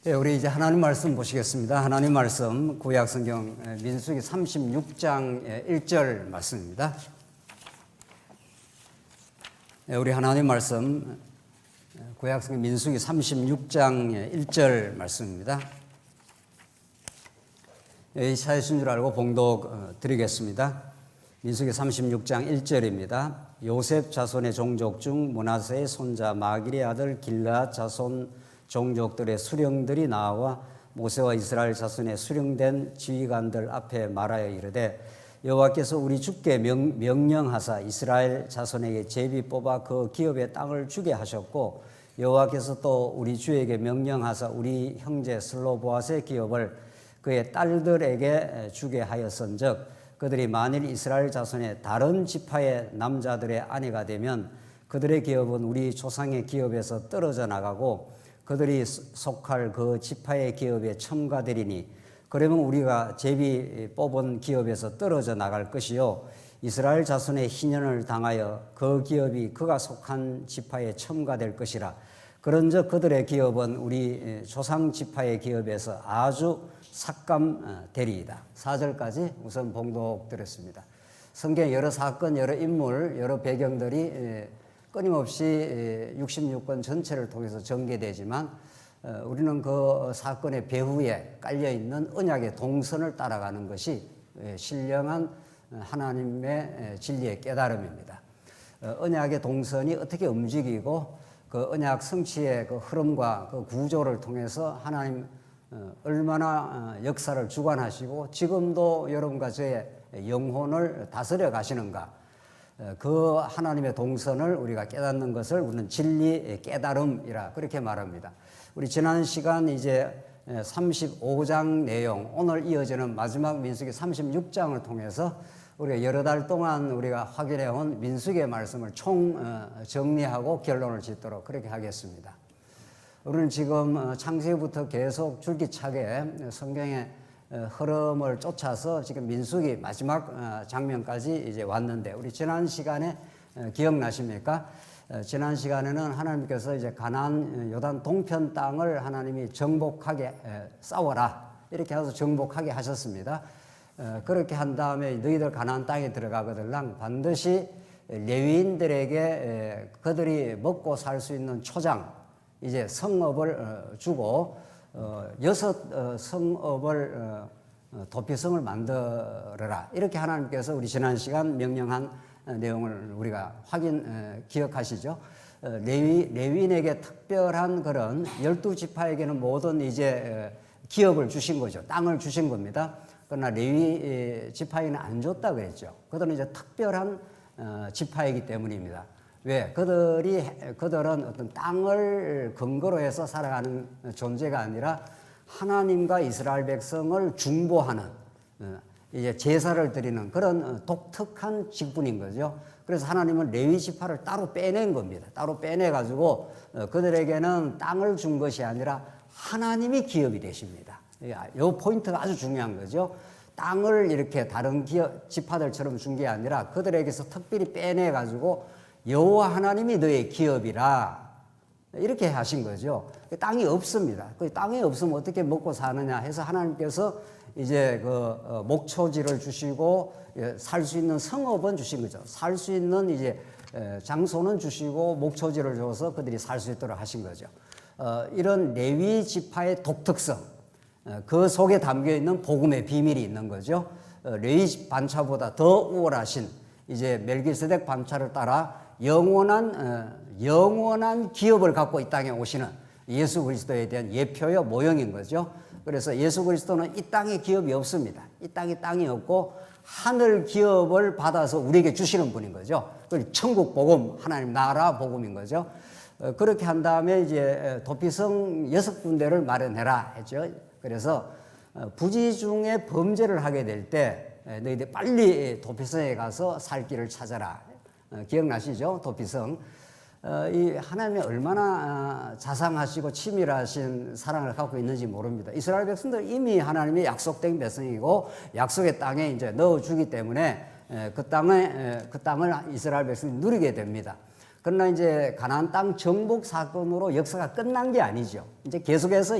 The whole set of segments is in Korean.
네, 우리 이제 하나님 말씀 보시겠습니다. 하나님 말씀 구약성경 민수기 36장 1절 말씀입니다. 네, 우리 하나님 말씀 구약성경 민수기 36장 1절 말씀입니다. 이 찾으신 줄 알고 봉독 드리겠습니다. 민수기 36장 1절입니다. 요셉 자손의 종족 중 므낫세의 손자 마길의 아들 길르앗 자손 종족들의 수령들이 나와 모세와 이스라엘 자손의 수령된 지휘관들 앞에 말하여 이르되 여호와께서 우리 주께 명령하사 이스라엘 자손에게 제비 뽑아 그 기업의 땅을 주게 하셨고 여호와께서 또 우리 주에게 명령하사 우리 형제 슬로보앗의 기업을 그의 딸들에게 주게 하였은즉 그들이 만일 이스라엘 자손의 다른 지파의 남자들의 아내가 되면 그들의 기업은 우리 조상의 기업에서 떨어져 나가고 그들이 속할 그 지파의 기업에 첨가되리니 그러면 우리가 제비 뽑은 기업에서 떨어져 나갈 것이요 이스라엘 자손의 희년을 당하여 그 기업이 그가 속한 지파에 첨가될 것이라. 그런즉 그들의 기업은 우리 조상 지파의 기업에서 아주 삭감되리이다. 4절까지 우선 봉독 드렸습니다. 성경 여러 사건, 여러 인물, 여러 배경들이 끊임없이 66권 전체를 통해서 전개되지만 우리는 그 사건의 배후에 깔려있는 언약의 동선을 따라가는 것이 신령한 하나님의 진리의 깨달음입니다. 언약의 동선이 어떻게 움직이고 그 언약 성취의 그 흐름과 그 구조를 통해서 하나님 얼마나 역사를 주관하시고 지금도 여러분과 저의 영혼을 다스려 가시는가, 그 하나님의 동선을 우리가 깨닫는 것을 우리는 진리 깨달음이라 그렇게 말합니다. 우리 지난 시간 이제 35장 내용, 오늘 이어지는 마지막 민수기 36장을 통해서 우리가 여러 달 동안 우리가 확인해온 민수기의 말씀을 총 정리하고 결론을 짓도록 그렇게 하겠습니다. 우리는 지금 창세기부터 계속 줄기차게 성경의 흐름을 쫓아서 지금 민수기 마지막 장면까지 이제 왔는데, 우리 지난 시간에 기억나십니까? 지난 시간에는 하나님께서 이제 가나안 요단 동편 땅을 하나님이 정복하게 싸워라 이렇게 해서 정복하게 하셨습니다. 그렇게 한 다음에 너희들 가나안 땅에 들어가거들랑 반드시 레위인들에게 그들이 먹고 살 수 있는 초장, 이제 성읍을 주고 6 성읍을 도피성을 만들어라 이렇게 하나님께서 우리 지난 시간 명령한 내용을 우리가 기억하시죠? 레위인에게 특별한 그런 12지파에게는 모든 이제 기업을 주신 거죠. 땅을 주신 겁니다. 그러나 레위 지파에게는 안 줬다 그랬죠. 그들은 이제 특별한 지파이기 때문입니다. 왜? 그들은 어떤 땅을 근거로 해서 살아가는 존재가 아니라 하나님과 이스라엘 백성을 중보하는, 이제 제사를 드리는 그런 독특한 직분인 거죠. 그래서 하나님은 레위 지파를 따로 빼낸 겁니다. 따로 빼내가지고 그들에게는 땅을 준 것이 아니라 하나님이 기업이 되십니다. 이 포인트가 아주 중요한 거죠. 땅을 이렇게 다른 지파들처럼 준 게 아니라 그들에게서 특별히 빼내가지고 여호와 하나님이 너의 기업이라 이렇게 하신 거죠. 땅이 없습니다. 그 땅이 없으면 어떻게 먹고 사느냐 해서 하나님께서 이제 그 목초지를 주시고 살 수 있는 성읍은 주신 거죠. 살 수 있는 이제 장소는 주시고 목초지를 줘서 그들이 살 수 있도록 하신 거죠. 이런 레위 지파의 독특성, 그 속에 담겨 있는 복음의 비밀이 있는 거죠. 레위 반차보다 더 우월하신 이제 멜기세덱 반차를 따라 영원한 기업을 갖고 이 땅에 오시는 예수 그리스도에 대한 예표요 모형인 거죠. 그래서 예수 그리스도는 이 땅에 기업이 없습니다. 이 땅에 땅이 없고 하늘 기업을 받아서 우리에게 주시는 분인 거죠. 그리고 천국 복음, 하나님 나라 복음인 거죠. 그렇게 한 다음에 이제 도피성 6군데를 마련해라 했죠. 그래서 부지 중에 범죄를 하게 될 때 너희들 빨리 도피성에 가서 살 길을 찾아라. 기억나시죠? 도피성. 이 하나님이 얼마나 자상하시고 치밀하신 사랑을 갖고 있는지 모릅니다. 이스라엘 백성들 이미 하나님의 약속된 백성이고 약속의 땅에 이제 넣어주기 때문에 그 땅을 이스라엘 백성이 누리게 됩니다. 그러나 이제 가나안 땅 정복 사건으로 역사가 끝난 게 아니죠. 이제 계속해서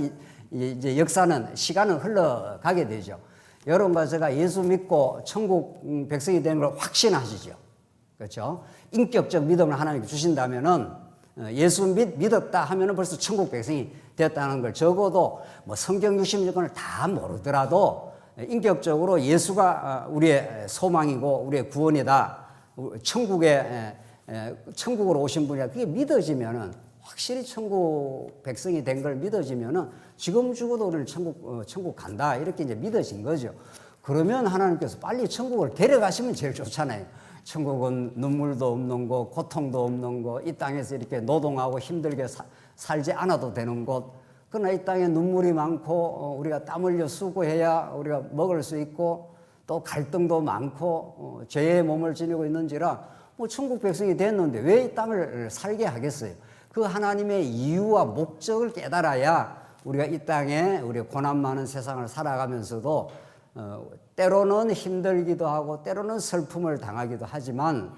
이제 역사는 시간은 흘러가게 되죠. 여러분과 제가 예수 믿고 천국 백성이 되는 걸 확신하시죠. 그렇죠? 인격적 믿음을 하나님께 주신다면은 예수 믿었다 하면은 벌써 천국 백성이 되었다는 걸 적어도 뭐 성경 66권을 다 모르더라도 인격적으로 예수가 우리의 소망이고 우리의 구원이다. 천국으로 오신 분이다. 그게 믿어지면은 확실히 천국 백성이 된 걸 믿어지면은 지금 죽어도 우리는 천국 간다. 이렇게 이제 믿어진 거죠. 그러면 하나님께서 빨리 천국을 데려가시면 제일 좋잖아요. 천국은 눈물도 없는 곳, 고통도 없는 곳, 이 땅에서 이렇게 노동하고 힘들게 살지 않아도 되는 곳. 그러나 이 땅에 눈물이 많고 우리가 땀 흘려 수고해야 우리가 먹을 수 있고 또 갈등도 많고 죄의 몸을 지니고 있는지라 뭐 천국 백성이 됐는데 왜 이 땅을 살게 하겠어요? 그 하나님의 이유와 목적을 깨달아야 우리가 이 땅에 우리 고난 많은 세상을 살아가면서도 때로는 힘들기도 하고 때로는 슬픔을 당하기도 하지만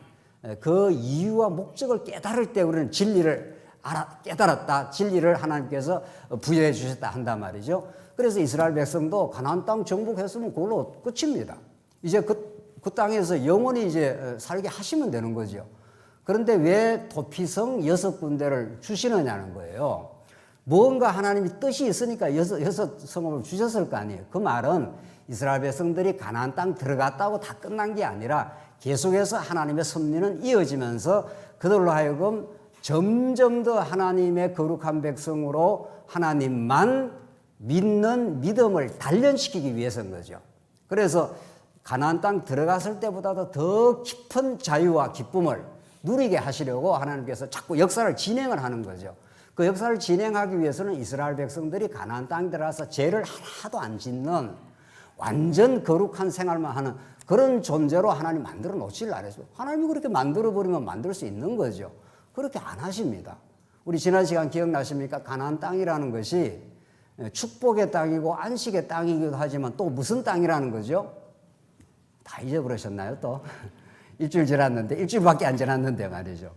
그 이유와 목적을 깨달을 때 우리는 진리를 깨달았다. 진리를 하나님께서 부여해 주셨다 한단 말이죠. 그래서 이스라엘 백성도 가나안 땅 정복했으면 그걸로 끝입니다. 이제 그 땅에서 영원히 이제 살게 하시면 되는 거죠. 그런데 왜 도피성 6군데를 주시느냐는 거예요. 뭔가 하나님이 뜻이 있으니까 여섯 성읍을 주셨을 거 아니에요. 그 말은 이스라엘 백성들이 가나안 땅 들어갔다고 다 끝난 게 아니라 계속해서 하나님의 섭리는 이어지면서 그들로 하여금 점점 더 하나님의 거룩한 백성으로 하나님만 믿는 믿음을 단련시키기 위해서인 거죠. 그래서 가나안 땅 들어갔을 때보다도 더 깊은 자유와 기쁨을 누리게 하시려고 하나님께서 자꾸 역사를 진행을 하는 거죠. 그 역사를 진행하기 위해서는 이스라엘 백성들이 가나안 땅에 들어가서 죄를 하나도 안 짓는 완전 거룩한 생활만 하는 그런 존재로 하나님 만들어 놓지를 않았어요. 하나님이 그렇게 만들어버리면 만들 수 있는 거죠. 그렇게 안 하십니다. 우리 지난 시간 기억나십니까? 가나안 땅이라는 것이 축복의 땅이고 안식의 땅이기도 하지만 또 무슨 땅이라는 거죠? 다 잊어버리셨나요 또? 일주일 지났는데 일주일밖에 안 지났는데 말이죠.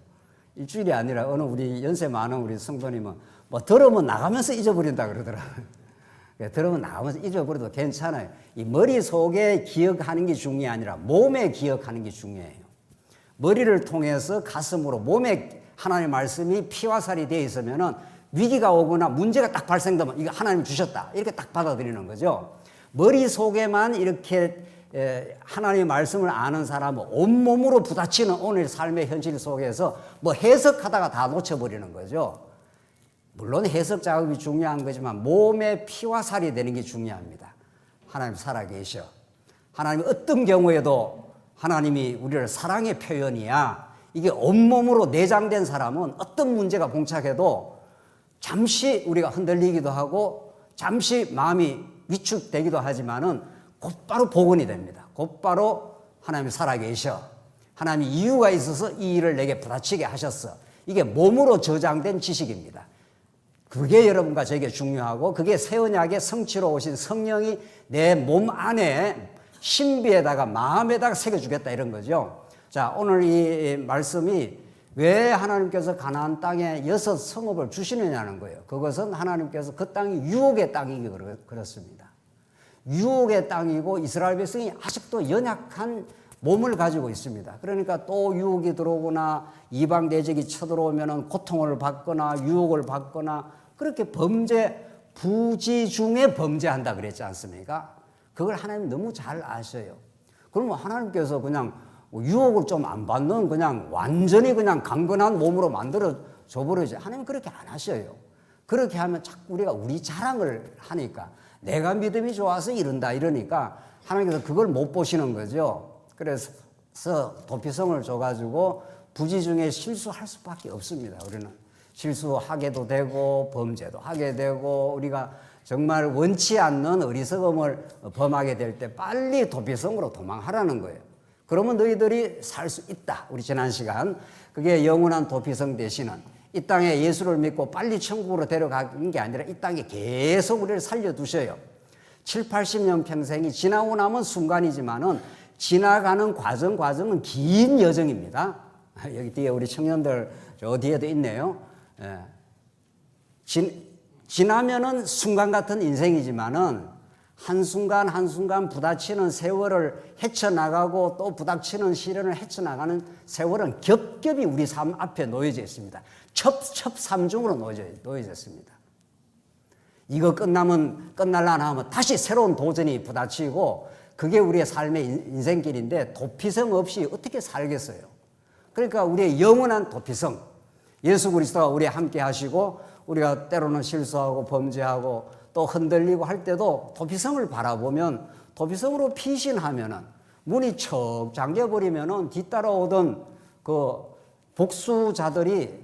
일주일이 아니라 어느 우리 연세 많은 우리 성도님은 뭐 들으면 나가면서 잊어버린다 그러더라고요. 들으면 나가면서 잊어버려도 괜찮아요. 이 머릿속에 기억하는 게 중요한 게 아니라 몸에 기억하는 게 중요해요. 머리를 통해서 가슴으로 몸에 하나님의 말씀이 피와 살이 되어 있으면은 위기가 오거나 문제가 딱 발생되면 이거 하나님 주셨다 이렇게 딱 받아들이는 거죠. 머릿속에만 이렇게 하나님의 말씀을 아는 사람은 온몸으로 부딪히는 오늘 삶의 현실 속에서 뭐 해석하다가 다 놓쳐버리는 거죠. 물론 해석 작업이 중요한 거지만 몸에 피와 살이 되는 게 중요합니다. 하나님 살아계셔. 하나님 어떤 경우에도 하나님이 우리를 사랑의 표현이야. 이게 온몸으로 내장된 사람은 어떤 문제가 봉착해도 잠시 우리가 흔들리기도 하고 잠시 마음이 위축되기도 하지만은 곧바로 복원이 됩니다. 곧바로 하나님이 살아계셔. 하나님이 이유가 있어서 이 일을 내게 부딪히게 하셨어. 이게 몸으로 저장된 지식입니다. 그게 여러분과 저에게 중요하고 그게 새 언약의 성취로 오신 성령이 내 몸 안에 신비에다가 마음에다가 새겨주겠다 이런 거죠. 자, 오늘 이 말씀이 왜 하나님께서 가나안 땅에 6 성읍을 주시느냐는 거예요. 그것은 하나님께서 그 땅이 유혹의 땅이기 그렇습니다. 유혹의 땅이고 이스라엘 백성이 아직도 연약한 몸을 가지고 있습니다. 그러니까 또 유혹이 들어오거나 이방 대적이 쳐들어오면 고통을 받거나 유혹을 받거나 그렇게 부지 중에 범죄한다 그랬지 않습니까? 그걸 하나님 너무 잘 아셔요. 그러면 하나님께서 그냥 유혹을 좀 안 받는 그냥 완전히 그냥 강건한 몸으로 만들어 줘버리지. 하나님 그렇게 안 하셔요. 그렇게 하면 자꾸 우리가 우리 자랑을 하니까 내가 믿음이 좋아서 이런다 이러니까 하나님께서 그걸 못 보시는 거죠. 그래서 도피성을 줘가지고 부지 중에 실수할 수밖에 없습니다. 우리는 실수하게도 되고 범죄도 하게 되고 우리가 정말 원치 않는 어리석음을 범하게 될 때 빨리 도피성으로 도망하라는 거예요. 그러면 너희들이 살 수 있다. 우리 지난 시간 그게 영원한 도피성 되시는 이 땅에 예수를 믿고 빨리 천국으로 데려가는 게 아니라 이 땅에 계속 우리를 살려두셔요. 7, 80년 평생이 지나고 나면 순간이지만은 지나가는 과정은 긴 여정입니다. 여기 뒤에 우리 청년들 저 뒤에도 있네요. 지나면은 순간 같은 인생이지만은 한순간 한순간 부딪히는 세월을 헤쳐나가고 또 부닥치는 시련을 헤쳐나가는 세월은 겹겹이 우리 삶 앞에 놓여져 있습니다. 첩첩삼중으로 놓여져 있습니다. 이거 끝날라나 하면 다시 새로운 도전이 부딪히고 그게 우리의 삶의 인생길인데 도피성 없이 어떻게 살겠어요? 그러니까 우리의 영원한 도피성, 예수 그리스도가 우리와 함께 하시고 우리가 때로는 실수하고 범죄하고 또 흔들리고 할 때도 도피성을 바라보면 도피성으로 피신하면은 문이 척 잠겨버리면은 뒤따라오던 그 복수자들이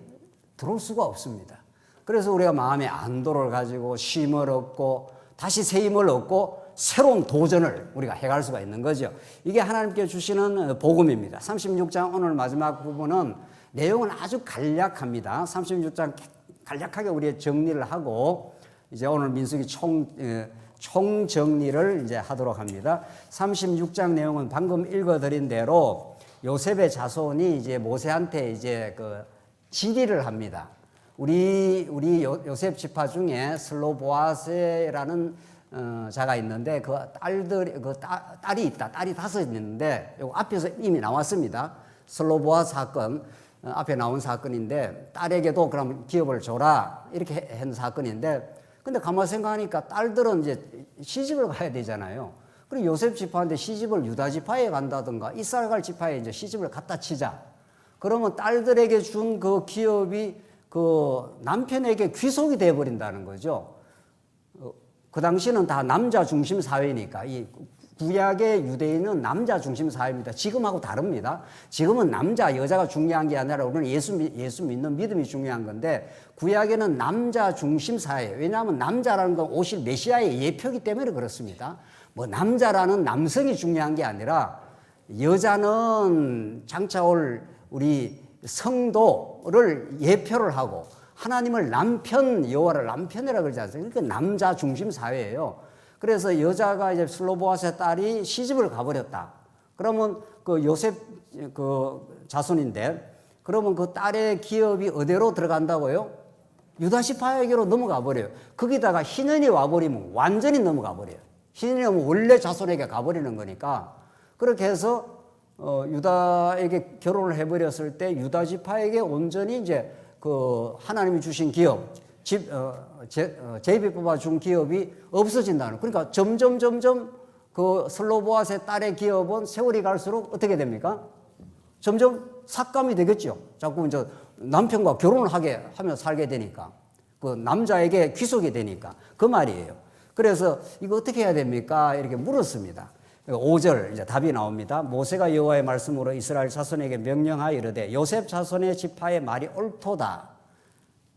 들어올 수가 없습니다. 그래서 우리가 마음의 안도를 가지고 쉼을 얻고 다시 새 힘을 얻고 새로운 도전을 우리가 해갈 수가 있는 거죠. 이게 하나님께 주시는 복음입니다. 36장 오늘 마지막 부분은 내용은 아주 간략합니다. 36장 간략하게 우리 정리를 하고 이제 오늘 민수기 총 정리를 이제 하도록 합니다. 36장 내용은 방금 읽어드린 대로 요셉의 자손이 이제 모세한테 이제 그 질의를 합니다. 우리 요셉 지파 중에 슬로보아세라는 자가 있는데 그 딸이 있다. 딸이 5 있는데 요 앞에서 이미 나왔습니다. 슬로보아 사건 앞에 나온 사건인데 딸에게도 그럼 기업을 줘라 이렇게 한 사건인데 근데 가만 생각하니까 딸들은 이제 시집을 가야 되잖아요. 그리고 요셉 지파한테 시집을 유다 지파에 간다든가 이스라엘 지파에 이제 시집을 갖다 치자. 그러면 딸들에게 준 그 기업이 그 남편에게 귀속이 돼 버린다는 거죠. 그 당시는 다 남자 중심 사회니까 이 구약의 유대인은 남자 중심 사회입니다. 지금하고 다릅니다. 지금은 남자, 여자가 중요한 게 아니라 우리는 예수 믿는 믿음이 중요한 건데 구약에는 남자 중심 사회예요. 왜냐하면 남자라는 건 오실 메시아의 예표이기 때문에 그렇습니다. 뭐 남자라는 남성이 중요한 게 아니라 여자는 장차 올 우리 성도를 예표를 하고 하나님을 여호와를 남편이라고 그러지 않습니까? 그러니까 남자 중심 사회예요. 그래서 여자가 이제 슬로보아세 딸이 시집을 가버렸다. 그러면 그 요셉 그 자손인데 그러면 그 딸의 기업이 어디로 들어간다고요? 유다 지파에게로 넘어가 버려요. 거기다가 희년이 와버리면 완전히 넘어가 버려요. 희년이 오면 원래 자손에게 가버리는 거니까 그렇게 해서 유다에게 결혼을 해버렸을 때 유다 지파에게 온전히 이제 그 하나님이 주신 기업 제비 뽑아 준 기업이 없어진다는. 그러니까 점점 그 슬로보아세 딸의 기업은 세월이 갈수록 어떻게 됩니까? 점점 삭감이 되겠죠. 자꾸 이제 남편과 결혼을 하며 살게 되니까 그 남자에게 귀속이 되니까 그 말이에요. 그래서 이거 어떻게 해야 됩니까? 이렇게 물었습니다. 5절 이제 답이 나옵니다. 모세가 여호와의 말씀으로 이스라엘 자손에게 명령하여 이르되 요셉 자손의 지파의 말이 옳도다.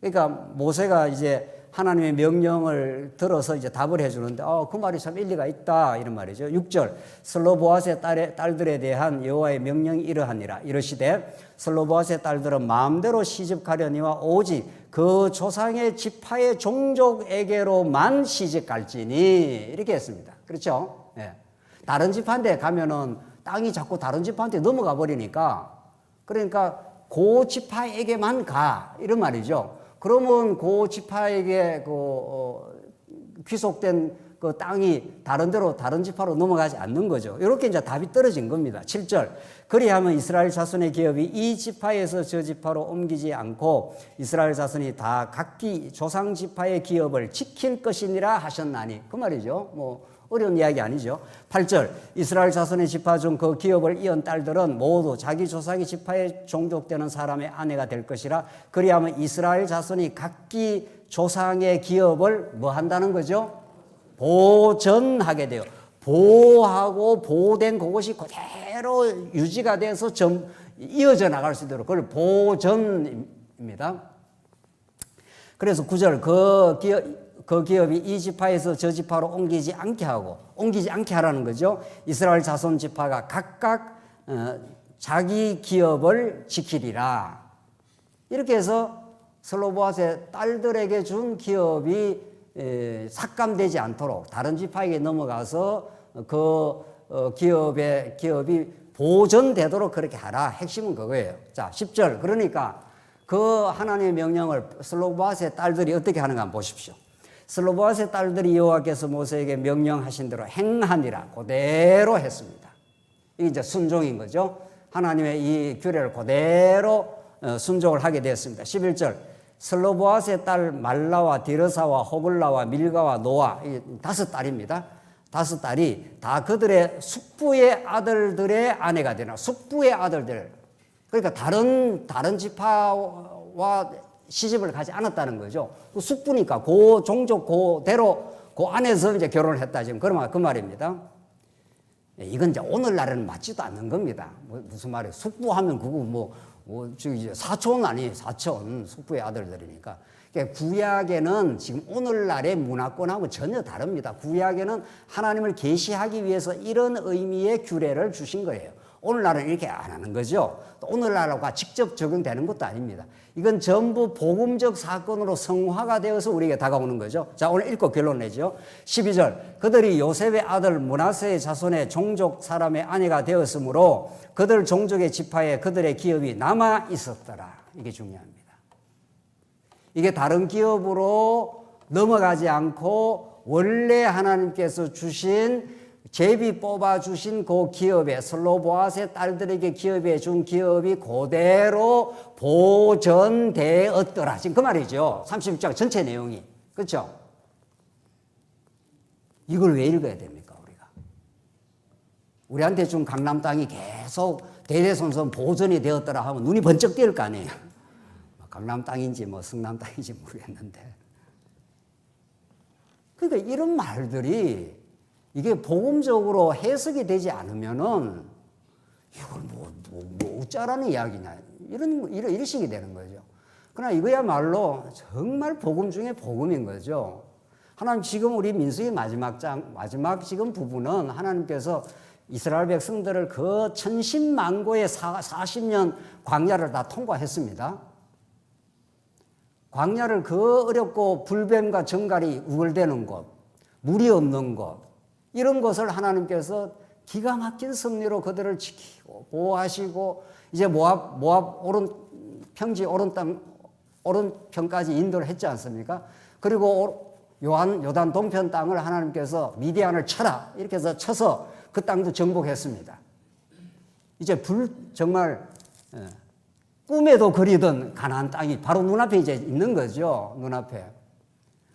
그러니까 모세가 이제 하나님의 명령을 들어서 이제 답을 해주는데 그 말이 참 일리가 있다 이런 말이죠. 6절 슬로보아세 딸들에 대한 여호와의 명령이 이러하니라. 이르시되 슬로보아세 딸들은 마음대로 시집 가려니와 오직 그 조상의 지파의 종족에게로만 시집 갈지니 이렇게 했습니다. 그렇죠? 네. 다른 지파한테 가면은 땅이 자꾸 다른 지파한테 넘어가 버리니까 그러니까 그 지파에게만 가 이런 말이죠. 그러면 그 지파에게 귀속된 그 땅이 다른 지파로 넘어가지 않는 거죠. 이렇게 이제 답이 떨어진 겁니다. 7절. 그리하면 이스라엘 자손의 기업이 이 지파에서 저 지파로 옮기지 않고 이스라엘 자손이 다 각기 조상 지파의 기업을 지킬 것이니라 하셨나니. 그 말이죠. 뭐 어려운 이야기 아니죠. 8절. 이스라엘 자손의 지파 중 그 기업을 이은 딸들은 모두 자기 조상의 지파에 종족되는 사람의 아내가 될 것이라. 그리하면 이스라엘 자손이 각기 조상의 기업을 뭐 한다는 거죠? 보전하게 돼요. 보호하고 보호된 그것이 그대로 유지가 돼서 이어져 나갈 수 있도록 그걸 보전입니다. 그래서 9절 그 기업이 이 지파에서 저 지파로 옮기지 않게 하라는 거죠. 이스라엘 자손 지파가 각각 자기 기업을 지키리라. 이렇게 해서 슬로보아세 딸들에게 준 기업이 삭감되지 않도록 다른 지파에게 넘어가서 그 기업이 보존되도록 그렇게 하라. 핵심은 그거예요. 자, 10절. 그러니까 그 하나님의 명령을 슬로보아세 딸들이 어떻게 하는가 한번 보십시오. 슬로보아스의 딸들이 여호와께서 모세에게 명령하신 대로 행하니라 그대로 했습니다. 이게 이제 순종인 거죠. 하나님의 이 규례를 그대로 순종을 하게 되었습니다. 11절 슬로보아스의 딸 말라와 디르사와 호글라와 밀가와 노아 이 5딸입니다. 5딸이 다 그들의 숙부의 아들들의 아내가 되나 숙부의 아들들 그러니까 다른 지파와 시집을 가지 않았다는 거죠. 숙부니까 그 종족 그대로 그 안에서 이제 결혼을 했다 지금 그 말입니다. 이건 이제 오늘날에는 맞지도 않는 겁니다. 무슨 말이에요? 숙부하면 그거 저기 사촌 아니에요. 사촌 숙부의 아들들이니까. 그러니까 구약에는 지금 오늘날의 문화권하고 전혀 다릅니다. 구약에는 하나님을 계시하기 위해서 이런 의미의 규례를 주신 거예요. 오늘날은 이렇게 안 하는 거죠. 또 오늘날과 직접 적용되는 것도 아닙니다. 이건 전부 복음적 사건으로 성화가 되어서 우리에게 다가오는 거죠. 자, 오늘 읽고 결론 내죠. 12절 그들이 요셉의 아들 므낫세의 자손의 종족 사람의 아내가 되었으므로 그들 종족의 지파에 그들의 기업이 남아 있었더라. 이게 중요합니다. 이게 다른 기업으로 넘어가지 않고 원래 하나님께서 주신 제비 뽑아주신 그 기업에 슬로보아스의 딸들에게 기업에 준 기업이 그대로 보존되었더라. 지금 그 말이죠. 36장 전체 내용이. 그렇죠? 이걸 왜 읽어야 됩니까 우리가? 우리한테 준 강남 땅이 계속 대대손손 보존이 되었더라 하면 눈이 번쩍 띄을 거 아니에요. 강남 땅인지 성남 땅인지 모르겠는데. 그러니까 이런 말들이 이게 복음적으로 해석이 되지 않으면은 이걸 어쩌라는 이야기냐 이런 식이 되는 거죠. 그러나 이거야말로 정말 복음 중에 복음인 거죠. 하나님 지금 우리 민수기 마지막 지금 부분은 하나님께서 이스라엘 백성들을 그 천신만고의 40년 광야를 다 통과했습니다. 광야를 그 어렵고 불뱀과 정갈이 우글대는 곳, 물이 없는 곳 이런 것을 하나님께서 기가 막힌 섭리로 그들을 지키고 보호하시고 이제 모압 평지 오른편까지 인도를 했지 않습니까? 그리고 요단 동편 땅을 하나님께서 미디안을 쳐라 이렇게 해서 쳐서 그 땅도 정복했습니다. 이제 정말 꿈에도 그리던 가나안 땅이 바로 눈앞에 이제 있는 거죠. 눈앞에.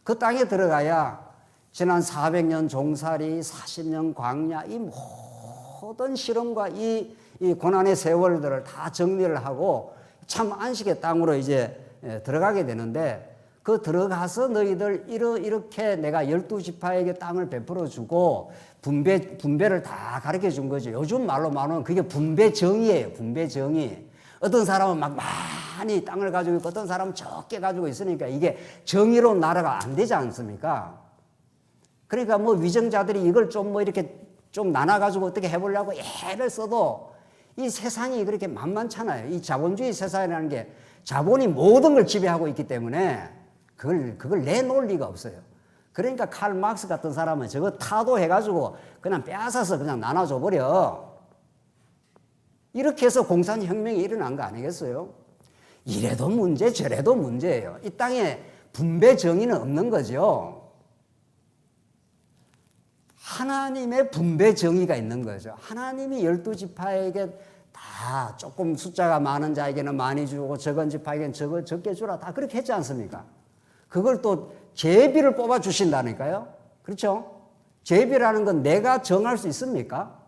그 땅에 들어가야 지난 400년 종살이, 40년 광야, 이 모든 실험과 이 고난의 세월들을 다 정리를 하고 참 안식의 땅으로 이제 들어가게 되는데 그 들어가서 너희들 이렇게 내가 12지파에게 땅을 베풀어 주고 분배를 다 가르쳐 준 거죠. 요즘 말로 말하면 그게 분배정의예요. 분배정의. 어떤 사람은 막 많이 땅을 가지고 있고 어떤 사람은 적게 가지고 있으니까 이게 정의로운 나라가 안 되지 않습니까? 그러니까 위정자들이 이걸 이렇게 좀 나눠가지고 어떻게 해보려고 애를 써도 이 세상이 그렇게 만만찮아요. 이 자본주의 세상이라는 게 자본이 모든 걸 지배하고 있기 때문에 그걸 내놓을 리가 없어요. 그러니까 칼 막스 같은 사람은 저거 타도해가지고 그냥 빼앗아서 그냥 나눠줘버려. 이렇게 해서 공산혁명이 일어난 거 아니겠어요? 이래도 문제 저래도 문제예요. 이 땅에 분배 정의는 없는 거죠. 하나님의 분배 정의가 있는 거죠. 하나님이 12지파에게 다 조금 숫자가 많은 자에게는 많이 주고 적은 지파에게는 적게 주라 다 그렇게 했지 않습니까? 그걸 또 제비를 뽑아 주신다니까요. 그렇죠? 제비라는 건 내가 정할 수 있습니까?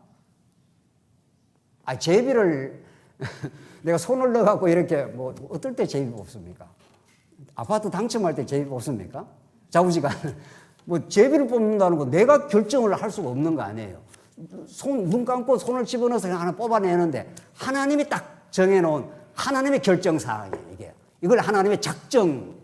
제비를 내가 손을 넣어갖고 이렇게 어떨 때 제비 뽑습니까? 아파트 당첨할 때 제비 뽑습니까? 자우지가 제비를 뽑는다는 건 내가 결정을 할 수가 없는 거 아니에요. 눈 감고 손을 집어넣어서 하나 뽑아내는데 하나님이 딱 정해놓은 하나님의 결정사항이에요. 이걸 하나님의 작정,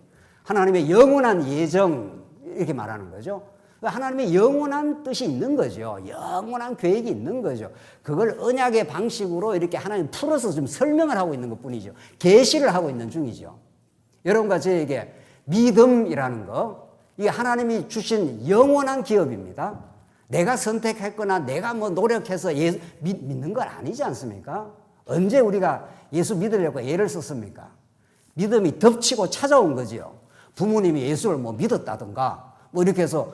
하나님의 영원한 예정 이렇게 말하는 거죠. 하나님의 영원한 뜻이 있는 거죠. 영원한 계획이 있는 거죠. 그걸 언약의 방식으로 이렇게 하나님 풀어서 좀 설명을 하고 있는 것 뿐이죠. 계시를 하고 있는 중이죠. 여러분과 저에게 믿음이라는 거, 이게 하나님이 주신 영원한 기업입니다. 내가 선택했거나 내가 노력해서 믿는 건 아니지 않습니까? 언제 우리가 예수 믿으려고 애를 썼습니까? 믿음이 덮치고 찾아온 거지요. 부모님이 예수를 믿었다든가 뭐 이렇게 해서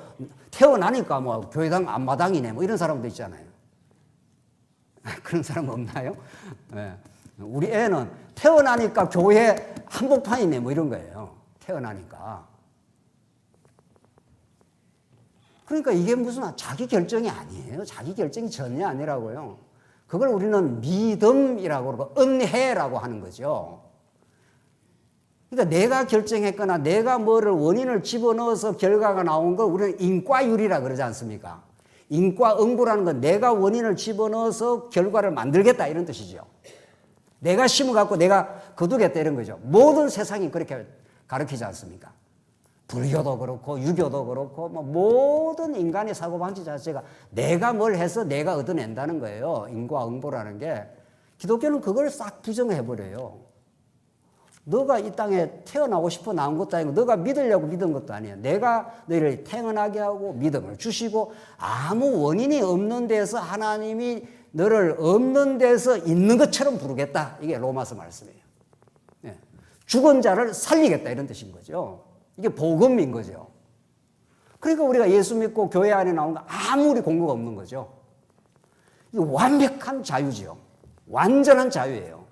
태어나니까 뭐 교회당 앞마당이네 뭐 이런 사람도 있잖아요. 그런 사람 없나요? 네. 우리 애는 태어나니까 교회 한복판이네 뭐 이런 거예요. 태어나니까. 그러니까 이게 무슨 자기 결정이 아니에요. 자기 결정이 전혀 아니라고요. 그걸 우리는 믿음이라고 그러고 은혜라고 하는 거죠. 그러니까 내가 결정했거나 내가 뭐를 원인을 집어넣어서 결과가 나온 걸 우리는 인과율이라 그러지 않습니까? 인과응보라는 건 내가 원인을 집어넣어서 결과를 만들겠다 이런 뜻이죠. 내가 심어갖고 내가 거두겠다 이런 거죠. 모든 세상이 그렇게 가르치지 않습니까? 불교도 그렇고 유교도 그렇고 뭐 모든 인간의 사고방식 자체가 내가 뭘 해서 내가 얻어낸다는 거예요. 인과응보라는 게. 기독교는 그걸 싹 부정해버려요. 너가 이 땅에 태어나고 싶어 나온 것도 아니고 너가 믿으려고 믿은 것도 아니에요. 내가 너희를 태어나게 하고 믿음을 주시고 아무 원인이 없는 데서 하나님이 너를 없는 데서 있는 것처럼 부르겠다. 이게 로마서 말씀이에요. 네. 죽은 자를 살리겠다 이런 뜻인 거죠. 이게 복음인 거죠. 그러니까 우리가 예수 믿고 교회 안에 나온 거 아무리 공부가 없는 거죠. 이거 완벽한 자유지요. 완전한 자유예요.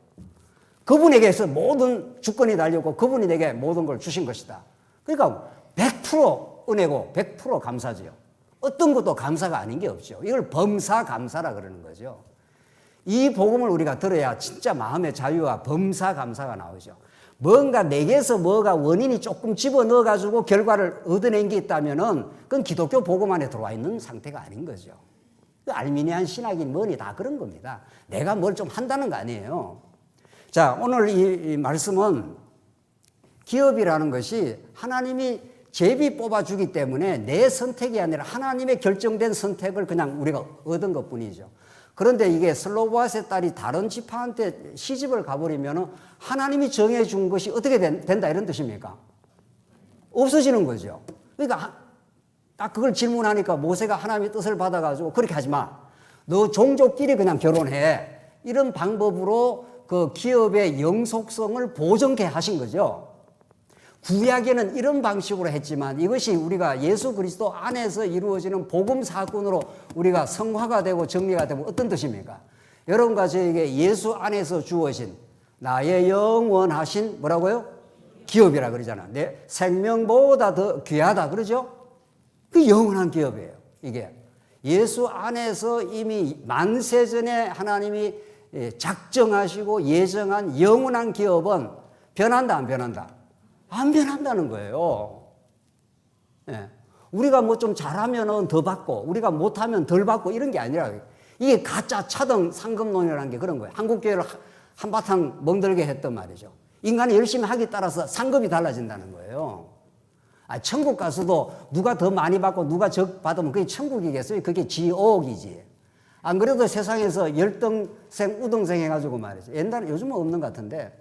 그분에게서 모든 주권이 달렸고 그분이 내게 모든 걸 주신 것이다. 그러니까 100% 은혜고 100% 감사지요. 어떤 것도 감사가 아닌 게 없죠. 이걸 범사감사라 그러는 거죠. 이 복음을 우리가 들어야 진짜 마음의 자유와 범사감사가 나오죠. 뭔가 내게서 뭐가 원인이 조금 집어넣어가지고 결과를 얻어낸 게 있다면은 그건 기독교 복음 안에 들어와 있는 상태가 아닌 거죠. 알미니안 신학인 뭐니 다 그런 겁니다. 내가 뭘 좀 한다는 거 아니에요. 자, 오늘 이 말씀은 기업이라는 것이 하나님이 제비 뽑아주기 때문에 내 선택이 아니라 하나님의 결정된 선택을 그냥 우리가 얻은 것 뿐이죠. 그런데 이게 슬로보아스의 딸이 다른 지파한테 시집을 가버리면 하나님이 정해준 것이 어떻게 된다 이런 뜻입니까? 없어지는 거죠. 그러니까 딱 그걸 질문하니까 모세가 하나님의 뜻을 받아가지고 그렇게 하지 마. 너 종족끼리 그냥 결혼해. 이런 방법으로 그 기업의 영속성을 보정케 하신 거죠. 구약에는 이런 방식으로 했지만 이것이 우리가 예수 그리스도 안에서 이루어지는 복음 사건으로 우리가 성화가 되고 정리가 되면 어떤 뜻입니까? 여러분과 저에게 예수 안에서 주어진 나의 영원하신 뭐라고요? 기업이라 그러잖아. 내 생명보다 더 귀하다 그러죠? 그 영원한 기업이에요. 이게 예수 안에서 이미 만세전에 하나님이 작정하시고 예정한 영원한 기업은 변한다 안 변한다? 안 변한다는 거예요. 예. 우리가 뭐 좀 잘하면 더 받고 우리가 못하면 덜 받고 이런 게 아니라 이게 가짜 차등 상급론이라는 게 그런 거예요. 한국교회를 한바탕 멍들게 했단 말이죠. 인간이 열심히 하기에 따라서 상급이 달라진다는 거예요. 천국 가서도 누가 더 많이 받고 누가 적 받으면 그게 천국이겠어요? 그게 지옥이지. 안 그래도 세상에서 열등생, 우등생 해가지고 말이죠. 옛날에 요즘은 없는 것 같은데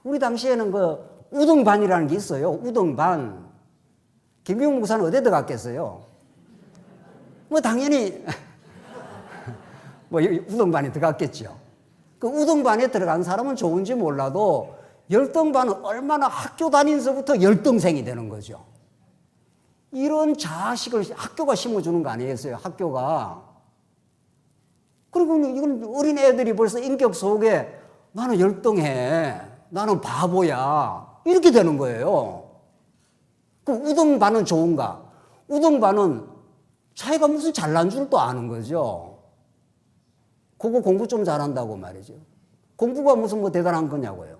우리 당시에는 그 우등반이라는 게 있어요. 우등반. 김병훈 목사는 어디에 들어갔겠어요? 뭐 당연히 뭐 우등반에 들어갔겠죠. 그 우등반에 들어간 사람은 좋은지 몰라도 열등반은 얼마나 학교 다니면서부터 열등생이 되는 거죠. 이런 자식을 학교가 심어주는 거 아니겠어요? 학교가. 그리고 이건 어린 애들이 벌써 인격 속에 나는 열등해. 나는 바보야. 이렇게 되는 거예요. 그럼 우등반은 좋은가? 우등반은 자기가 무슨 잘난 줄도 아는 거죠. 그거 공부 좀 잘한다고 말이죠. 공부가 무슨 뭐 대단한 거냐고요.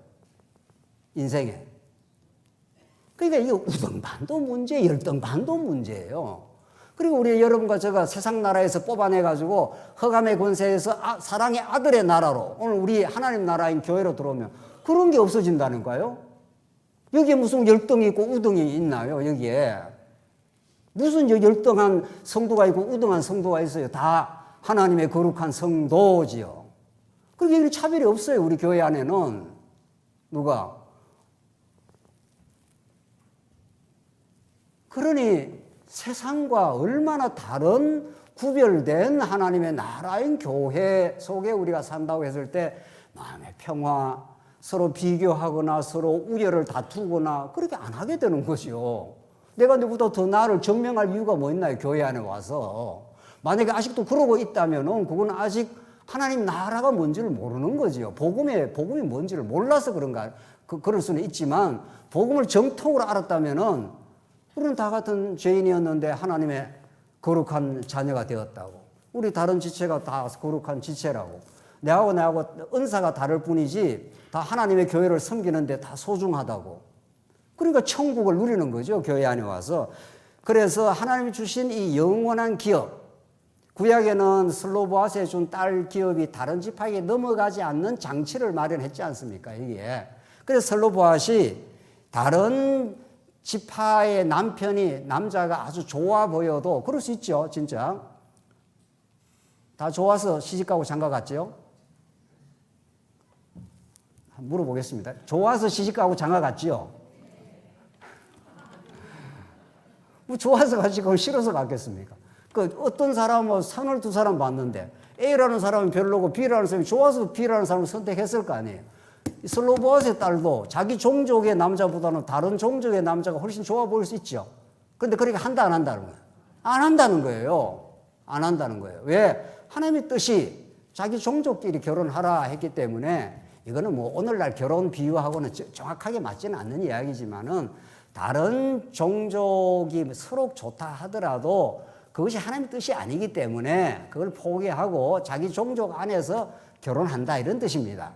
인생에. 그러니까 이게 우등반도 문제, 열등반도 문제예요. 그리고 우리 여러분과 제가 세상 나라에서 뽑아내가지고 허감의 권세에서 사랑의 아들의 나라로 오늘 우리 하나님 나라인 교회로 들어오면 그런 게 없어진다는 거예요. 여기에 무슨 열등이 있고 우등이 있나요? 여기에. 무슨 열등한 성도가 있고 우등한 성도가 있어요. 다 하나님의 거룩한 성도지요. 그러니까 여기는 차별이 없어요. 우리 교회 안에는. 누가? 그러니 세상과 얼마나 다른 구별된 하나님의 나라인 교회 속에 우리가 산다고 했을 때 마음의 평화, 서로 비교하거나 서로 우열을 다투거나 그렇게 안 하게 되는 거죠. 내가 누구보다 더 나를 증명할 이유가 뭐 있나요? 교회 안에 와서. 만약에 아직도 그러고 있다면은 그건 아직 하나님 나라가 뭔지를 모르는 거지요. 복음이 뭔지를 몰라서 그런가. 그럴 수는 있지만 복음을 정통으로 알았다면은 우리는 다 같은 죄인이었는데 하나님의 거룩한 자녀가 되었다고. 우리 다른 지체가 다 거룩한 지체라고. 내하고 은사가 다를 뿐이지 다 하나님의 교회를 섬기는데 다 소중하다고. 그러니까 천국을 누리는 거죠. 교회 안에 와서. 그래서 하나님이 주신 이 영원한 기업. 구약에는 슬로보아스에 준 딸 기업이 다른 지파에게 넘어가지 않는 장치를 마련했지 않습니까? 이게. 그래서 슬로보아스이 다른 지파의 남자가 아주 좋아 보여도 그럴 수 있죠. 진짜. 다 좋아서 시집가고 장가갔죠? 물어보겠습니다. 좋아서 시집가고 장가갔지요? 뭐 좋아서 가지 그럼 싫어서 갔겠습니까? 그 어떤 사람은 산을 두 사람 봤는데 A라는 사람은 별로고 B라는 사람이 좋아서 B라는 사람을 선택했을 거 아니에요. 슬로보아스의 딸도 자기 종족의 남자보다는 다른 종족의 남자가 훨씬 좋아 보일 수 있죠. 그런데 그렇게 한다 안 한다는 거예요? 안 한다는 거예요. 안 한다는 거예요. 왜? 하나님의 뜻이 자기 종족끼리 결혼하라 했기 때문에 이거는 뭐 오늘날 결혼 비유하고는 정확하게 맞지는 않는 이야기지만은 다른 종족이 서로 좋다 하더라도 그것이 하나님의 뜻이 아니기 때문에 그걸 포기하고 자기 종족 안에서 결혼한다 이런 뜻입니다.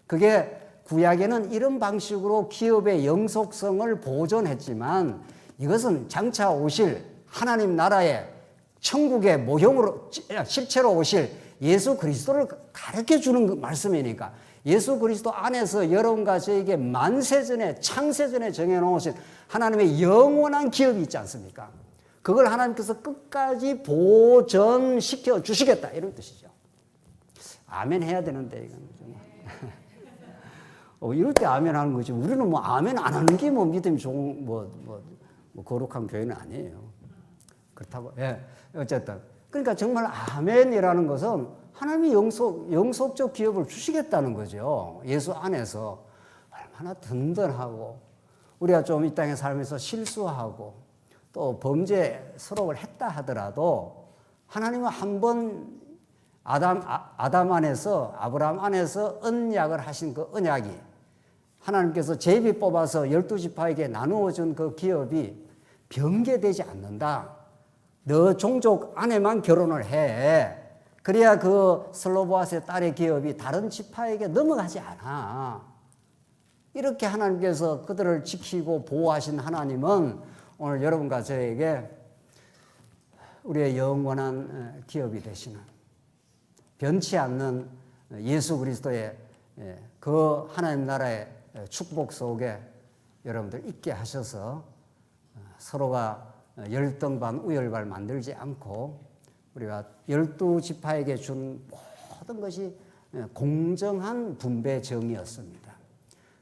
그게 구약에는 이런 방식으로 기업의 영속성을 보존했지만 이것은 장차 오실 하나님 나라의 천국의 모형으로 실체로 오실 예수 그리스도를 가르쳐 주는 말씀이니까 예수 그리스도 안에서 여러분과 저에게 만세전에 창세전에 정해놓으신 하나님의 영원한 기업이 있지 않습니까? 그걸 하나님께서 끝까지 보존시켜 주시겠다 이런 뜻이죠. 아멘 해야 되는데 이건 좀 이럴 때 아멘 하는 거지. 우리는 뭐 아멘 안 하는 게 뭐 믿음이 좋은 뭐 거룩한 교회는 아니에요. 그렇다고 어쨌든 그러니까 정말 아멘이라는 것은 하나님이 영속적 기업을 주시겠다는 거죠. 예수 안에서 얼마나 든든하고 우리가 좀 이 땅에 살면서 실수하고 또 범죄 서로를 했다 하더라도 하나님은 한번 아담 안에서 아브라함 안에서 언약을 하신 그 언약이 하나님께서 제비 뽑아서 12지파에게 나누어 준 그 기업이 변개되지 않는다. 너 종족 안에만 결혼을 해. 그래야 그 슬로보아스의 딸의 기업이 다른 지파에게 넘어가지 않아. 이렇게 하나님께서 그들을 지키고 보호하신 하나님은 오늘 여러분과 저에게 우리의 영원한 기업이 되시는 변치 않는 예수 그리스도의 그 하나님 나라의 축복 속에 여러분들 있게 하셔서 서로가 열등반 우열반 만들지 않고 우리가 12지파에게 준 모든 것이 공정한 분배 정의였습니다.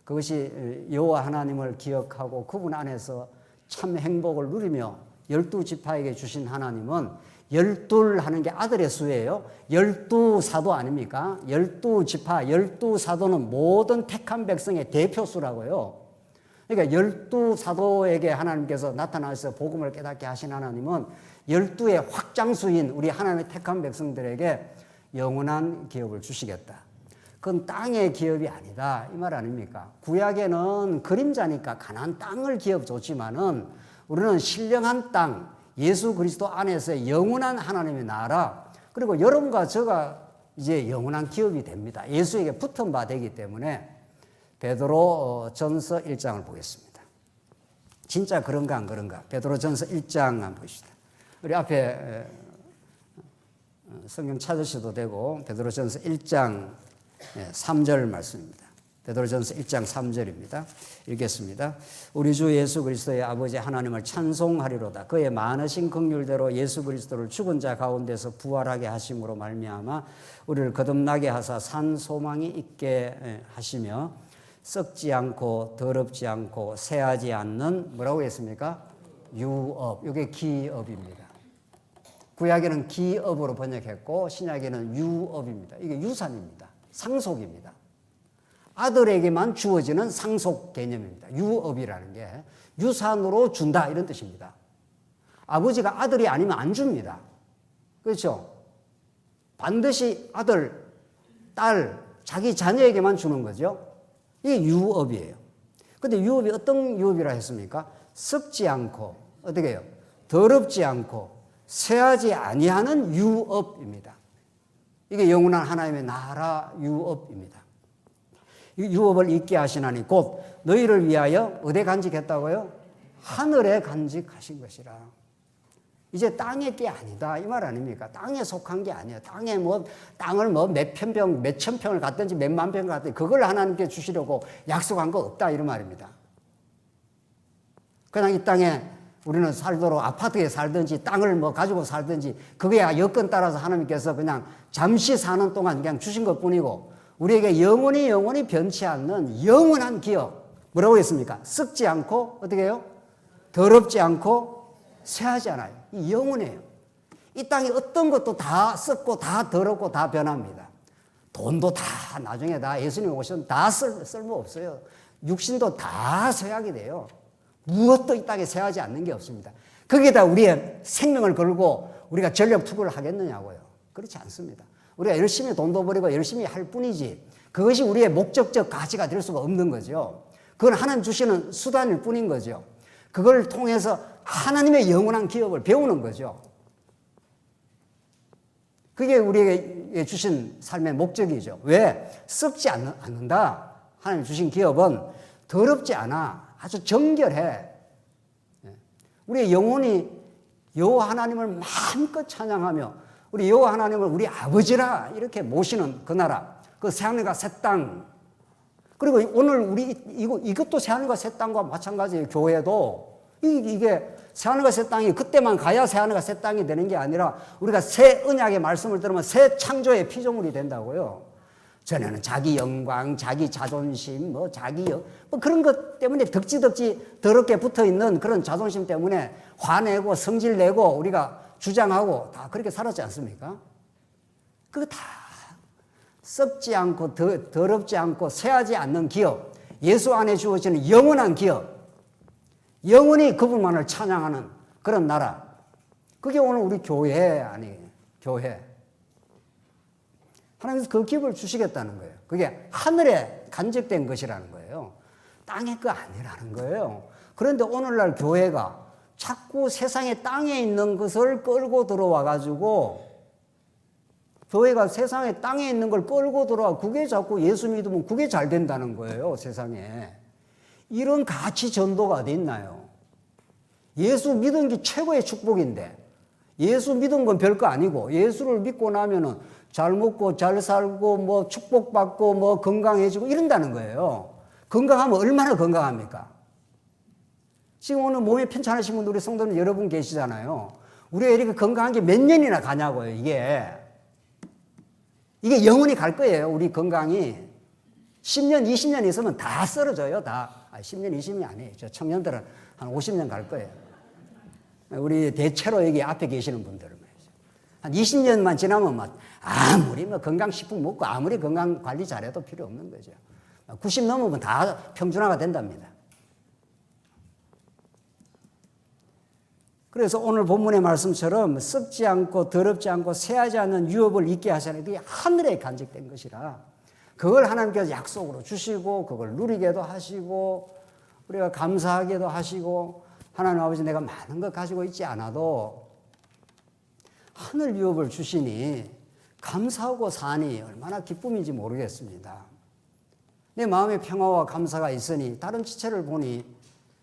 그것이 여호와 하나님을 기억하고 그분 안에서 참 행복을 누리며 12지파에게 주신 하나님은 12 하는 게 아들의 수예요. 12사도 아닙니까? 12지파, 12사도는 모든 택한 백성의 대표수라고요. 그러니까 12사도에게 하나님께서 나타나서 복음을 깨닫게 하신 하나님은 12의 확장수인 우리 하나님의 택한 백성들에게 영원한 기업을 주시겠다. 그건 땅의 기업이 아니다. 이 말 아닙니까? 구약에는 그림자니까 가나안 땅을 기업 줬지만은 우리는 신령한 땅, 예수 그리스도 안에서의 영원한 하나님의 나라, 그리고 여러분과 저가 이제 영원한 기업이 됩니다. 예수에게 붙은 바 되기 때문에 베드로 전서 1장을 보겠습니다. 진짜 그런가 안 그런가? 베드로 전서 1장 한번 보시다. 우리 앞에 성경 찾으셔도 되고 베드로 전서 1장 3절 말씀입니다. 베드로전서 1장 3절입니다. 읽겠습니다. 우리 주 예수 그리스도의 아버지 하나님을 찬송하리로다. 그의 많으신 긍휼대로 예수 그리스도를 죽은 자 가운데서 부활하게 하심으로 말미암아 우리를 거듭나게 하사 산 소망이 있게 하시며 썩지 않고 더럽지 않고 새하지 않는 뭐라고 했습니까? 유업. 이게 기업입니다. 구약에는 기업으로 번역했고 신약에는 유업입니다. 이게 유산입니다. 상속입니다. 아들에게만 주어지는 상속 개념입니다. 유업이라는 게 유산으로 준다 이런 뜻입니다. 아버지가 아들이 아니면 안 줍니다. 그렇죠? 반드시 아들, 딸, 자기 자녀에게만 주는 거죠. 이게 유업이에요. 근데 유업이 어떤 유업이라 했습니까? 썩지 않고 어떻게 해요? 더럽지 않고 쇠하지 아니하는 유업입니다. 이게 영원한 하나님의 나라 유업입니다. 유업을 잊게 하시나니 곧 너희를 위하여 어디에 간직했다고요? 하늘에 간직하신 것이라. 이제 땅의 게 아니다 이 말 아닙니까? 땅에 속한 게 아니에요. 땅에 땅을 몇천 평을 갖든지 몇만 평을 갖든지 그걸 하나님께 주시려고 약속한 거 없다 이런 말입니다. 그냥 이 땅에 우리는 살도록 아파트에 살든지 땅을 가지고 살든지 그게 여건 따라서 하나님께서 그냥 잠시 사는 동안 그냥 주신 것 뿐이고 우리에게 영원히 변치 않는 영원한 기업 뭐라고 했습니까? 썩지 않고 어떻게 해요? 더럽지 않고 쇠하지 않아요. 이 영원해요. 이 땅에 어떤 것도 다 썩고 다 더럽고 다 변합니다. 돈도 다 나중에 다 예수님 오시면 다 쓸모없어요. 육신도 다 쇠하게 돼요. 무엇도 이 땅에 쇠하지 않는 게 없습니다. 거기에다 우리의 생명을 걸고 우리가 전력 투구를 하겠느냐고요. 그렇지 않습니다. 우리가 열심히 돈도 벌이고 열심히 할 뿐이지 그것이 우리의 목적적 가치가 될 수가 없는 거죠. 그건 하나님 주시는 수단일 뿐인 거죠. 그걸 통해서 하나님의 영원한 기업을 배우는 거죠. 그게 우리에게 주신 삶의 목적이죠. 왜? 썩지 않는다. 하나님 주신 기업은 더럽지 않아. 아주 정결해. 우리의 영혼이 여호와 하나님을 마음껏 찬양하며 우리 여호와 하나님을 우리 아버지라 이렇게 모시는 그 나라, 그 새하늘과 새 땅. 그리고 오늘 우리 이것도 새하늘과 새 땅과 마찬가지예요. 교회도 이게 새하늘과 새 땅이 그때만 가야 새하늘과 새 땅이 되는 게 아니라 우리가 새 언약의 말씀을 들으면 새 창조의 피조물이 된다고요. 전에는 자기 영광, 자기 자존심, 그런 것 때문에 덕지덕지 더럽게 붙어 있는 그런 자존심 때문에 화내고 성질내고 우리가 주장하고 다 그렇게 살았지 않습니까? 그거 다 썩지 않고 더럽지 않고 쇠하지 않는 기업, 예수 안에 주어지는 영원한 기업, 영원히 그분만을 찬양하는 그런 나라. 그게 오늘 우리 교회 아니에요. 교회. 하나님께서 그 기업을 주시겠다는 거예요. 그게 하늘에 간직된 것이라는 거예요. 땅의 거 아니라는 거예요. 그런데 오늘날 교회가 자꾸 세상의 땅에 있는 것을 끌고 들어와 가지고 교회가 세상에 땅에 있는 걸 끌고 들어와 그게 자꾸 예수 믿으면 그게 잘 된다는 거예요. 세상에. 이런 가치 전도가 어디 있나요? 예수 믿은 게 최고의 축복인데 예수 믿은 건 별거 아니고 예수를 믿고 나면은 잘 먹고 잘 살고 축복받고 건강해지고 이런다는 거예요. 건강하면 얼마나 건강합니까? 지금 오늘 몸이 편찮으신 분들 우리 성도님 여러분 계시잖아요. 우리가 이렇게 건강한 게 몇 년이나 가냐고요. 이게 영원히 갈 거예요. 우리 건강이 10년 20년 있으면 다 쓰러져요. 다 10년 20년이 아니에요. 저 청년들은 한 50년 갈 거예요. 우리 대체로 여기 앞에 계시는 분들은 한 20년만 지나면 아무리 건강식품 먹고 아무리 건강 관리 잘해도 필요 없는 거죠. 90 넘으면 다 평준화가 된답니다. 그래서 오늘 본문의 말씀처럼 썩지 않고 더럽지 않고 쇠하지 않는 유업을 잊게 하시는 그게 하늘에 간직된 것이라 그걸 하나님께서 약속으로 주시고 그걸 누리게도 하시고 우리가 감사하게도 하시고 하나님 아버지 내가 많은 것 가지고 있지 않아도 하늘 유업을 주시니 감사하고 사니 얼마나 기쁨인지 모르겠습니다. 내 마음의 평화와 감사가 있으니 다른 지체를 보니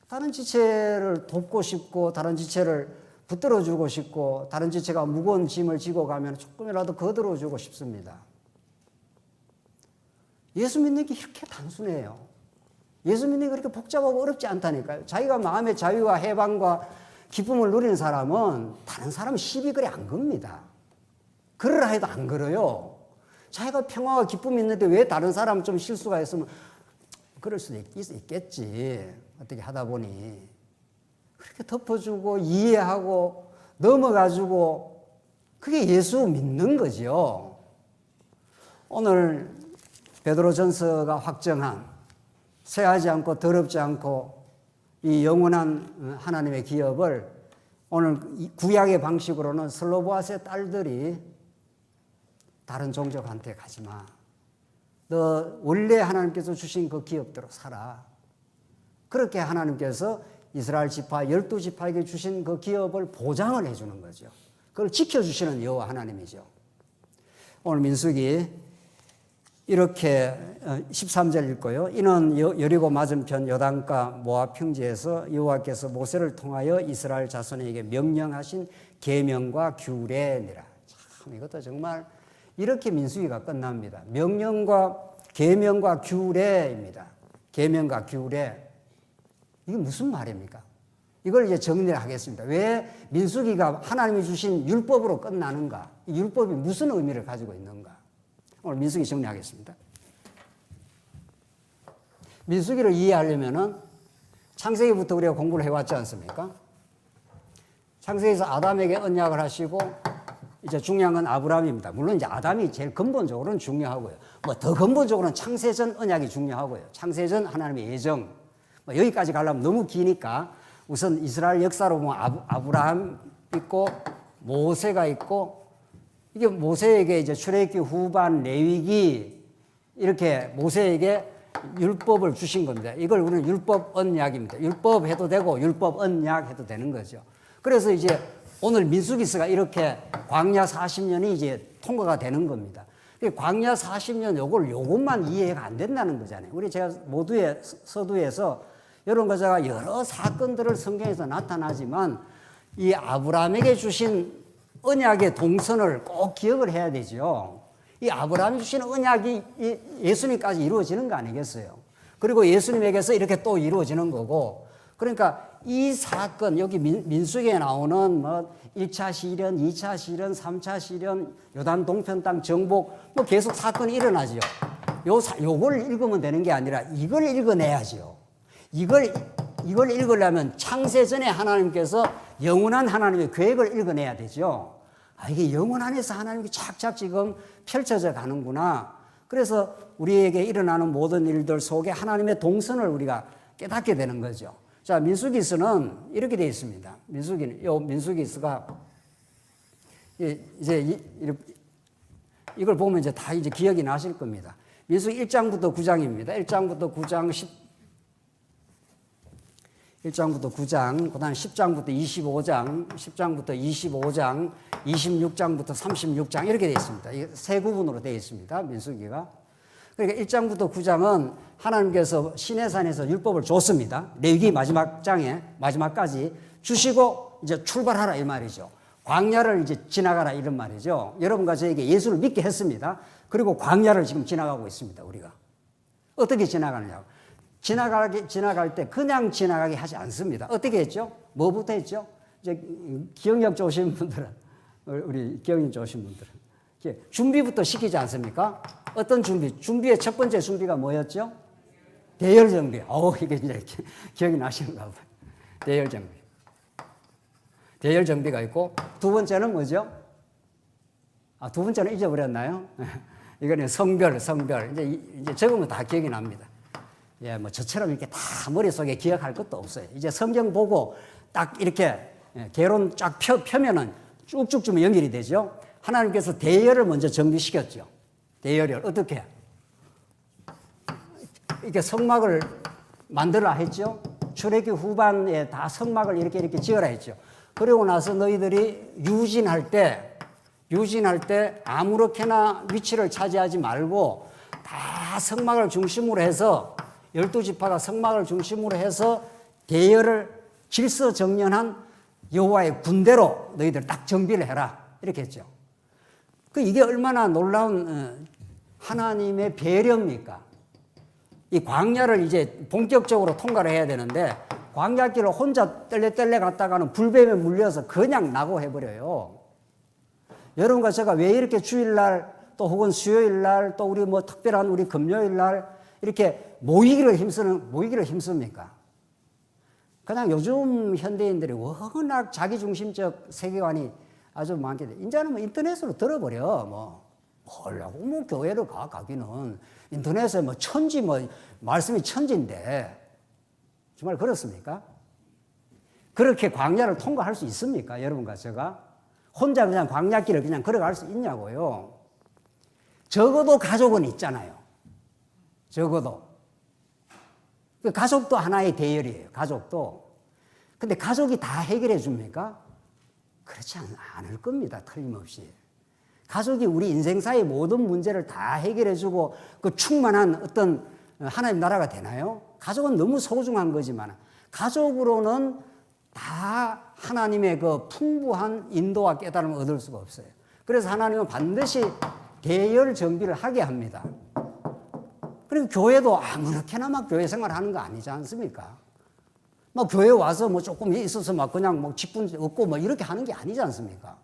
다른 지체를 돕고 싶고 다른 지체를 붙들어주고 싶고 다른 지체가 무거운 짐을 지고 가면 조금이라도 거들어주고 싶습니다. 예수 믿는 게 이렇게 단순해요. 예수 믿는 게 그렇게 복잡하고 어렵지 않다니까요. 자기가 마음의 자유와 해방과 기쁨을 누리는 사람은 다른 사람 시비 그리 안 겁니다. 그러라 해도 안 걸어요. 자기가 평화와 기쁨이 있는데 왜 다른 사람 좀 실수가 있으면 그럴 수도 있겠지. 어떻게 하다 보니 그렇게 덮어주고 이해하고 넘어가지고 그게 예수 믿는 거죠. 오늘 베드로전서가 확정한 쇠하지 않고 더럽지 않고 이 영원한 하나님의 기업을 오늘 구약의 방식으로는 슬로보아스의 딸들이 다른 종족한테 가지 마. 너 원래 하나님께서 주신 그 기업대로 살아. 그렇게 하나님께서 이스라엘 지파 12지파에게 주신 그 기업을 보장을 해주는 거죠. 그걸 지켜주시는 여호와 하나님이죠. 오늘 민수기 이렇게 13절 읽고요. 이는 여리고 맞은편 요단가 모압 평지에서 여호와께서 모세를 통하여 이스라엘 자손에게 명령하신 계명과 규례니라. 참 이것도 정말 이렇게 민수기가 끝납니다. 명령과 계명과 규례입니다. 계명과 규례. 이게 무슨 말입니까? 이걸 이제 정리를 하겠습니다. 왜 민수기가 하나님이 주신 율법으로 끝나는가? 이 율법이 무슨 의미를 가지고 있는가? 오늘 민수기 정리하겠습니다. 민수기를 이해하려면은 창세기부터 우리가 공부를 해왔지 않습니까? 창세기에서 아담에게 언약을 하시고 이제 중요한 건 아브라함입니다. 물론 이제 아담이 제일 근본적으로는 중요하고요. 뭐 더 근본적으로는 창세전 언약이 중요하고요. 창세전 하나님의 예정. 뭐 여기까지 가려면 너무 기니까 우선 이스라엘 역사로 보면 아브라함 있고 모세가 있고 이게 모세에게 이제 출애굽기 후반 레위기 이렇게 모세에게 율법을 주신 겁니다. 이걸 우리는 율법 언약입니다. 율법 해도 되고 율법 언약 해도 되는 거죠. 그래서 이제 오늘 민수기서가 이렇게 광야 40년이 이제 통과가 되는 겁니다. 광야 40년 요것만 이해가 안 된다는 거잖아요. 우리 제가 모두의 서두에서 이런 거가 여러 사건들을 성경에서 나타나지만 이 아브라함에게 주신 언약의 동선을 꼭 기억을 해야 되죠. 이 아브라함이 주신 언약이 예수님까지 이루어지는 거 아니겠어요? 그리고 예수님에게서 이렇게 또 이루어지는 거고, 그러니까 이 사건, 여기 민수기에 나오는 뭐 1차 시련, 2차 시련, 3차 시련, 요단 동편 땅 정복, 뭐 계속 사건이 일어나죠. 요걸 읽으면 되는 게 아니라 이걸 읽어내야죠. 이걸 읽으려면 창세전에 하나님께서 영원한 하나님의 계획을 읽어내야 되죠. 아, 이게 영원 안에서 하나님이 착착 지금 펼쳐져 가는구나. 그래서 우리에게 일어나는 모든 일들 속에 하나님의 동선을 우리가 깨닫게 되는 거죠. 자, 민수기서는 이렇게 되어 있습니다. 민수기서가 이제 이걸 보면 이제 다 이제 기억이 나실 겁니다. 민수기 1장부터 9장입니다. 1장부터 9장 1장부터 9장, 그 다음 10장부터 25장, 10장부터 25장, 26장부터 36장 이렇게 되어 있습니다. 세 구분으로 되어 있습니다. 민수기가. 그러니까 1장부터 9장은 하나님께서 시내산에서 율법을 줬습니다. 레위기 마지막 장에 마지막까지 주시고 이제 출발하라 이 말이죠. 광야를 이제 지나가라 이런 말이죠. 여러분과 저에게 예수를 믿게 했습니다. 그리고 광야를 지금 지나가고 있습니다. 우리가. 어떻게 지나가느냐고. 지나갈 때 그냥 지나가게 하지 않습니다. 어떻게 했죠? 뭐부터 했죠? 이제 기억력 좋으신 분들은, 우리 기억력 좋으신 분들은 준비부터 시키지 않습니까? 어떤 준비? 준비의 첫 번째 준비가 뭐였죠? 대열 정비. 이게 이제 기억이 나시는가 봐요. 대열 정비. 대열 정비가 있고, 두 번째는 뭐죠? 두 번째는 잊어버렸나요? 이거는 성별. 이제 적으면 다 기억이 납니다. 예, 뭐 저처럼 이렇게 다 머릿속에 기억할 것도 없어요. 이제 성경 보고 딱 이렇게 개론 쫙 펴면은 쭉쭉 주면 연결이 되죠. 하나님께서 대열을 먼저 정비시켰죠. 대열을 어떻게? 이렇게 성막을 만들어라 했죠. 출애굽기 후반에 다 성막을 이렇게 지어라 했죠. 그리고 나서 너희들이 유진할 때 아무렇게나 위치를 차지하지 말고 다 성막을 중심으로 해서 12지파가 성막을 중심으로 해서 대열을 질서정연한 여호와의 군대로 너희들 딱 정비를 해라 이렇게 했죠. 이게 얼마나 놀라운 하나님의 배려입니까? 이 광야를 이제 본격적으로 통과를 해야 되는데 광야길을 혼자 떨레떨레 갔다가는 불뱀에 물려서 그냥 낙오해버려요. 여러분과 제가 왜 이렇게 주일날 또 혹은 수요일날 또 우리 뭐 특별한 우리 금요일날 이렇게 모이기를 힘씁니까? 그냥 요즘 현대인들이 워낙 자기중심적 세계관이 아주 많게 돼. 이제는 뭐 인터넷으로 들어버려. 뭐라고 교회를 가기는. 인터넷에 말씀이 천지인데. 정말 그렇습니까? 그렇게 광야를 통과할 수 있습니까? 여러분과 제가? 혼자 그냥 광야길을 그냥 걸어갈 수 있냐고요. 적어도 가족은 있잖아요. 적어도. 가족도 하나의 대열이에요. 가족도. 근데 가족이 다 해결해 줍니까? 그렇지 않을 겁니다. 틀림없이. 가족이 우리 인생사의 모든 문제를 다 해결해 주고 그 충만한 어떤 하나님 나라가 되나요? 가족은 너무 소중한 거지만 가족으로는 다 하나님의 그 풍부한 인도와 깨달음을 얻을 수가 없어요. 그래서 하나님은 반드시 대열 정비를 하게 합니다. 그리고 교회도 아무렇게나 막 교회 생활하는 거 아니지 않습니까? 막 교회 와서 뭐 조금 있어서 막 그냥 뭐 직분 얻고 뭐 이렇게 하는 게 아니지 않습니까?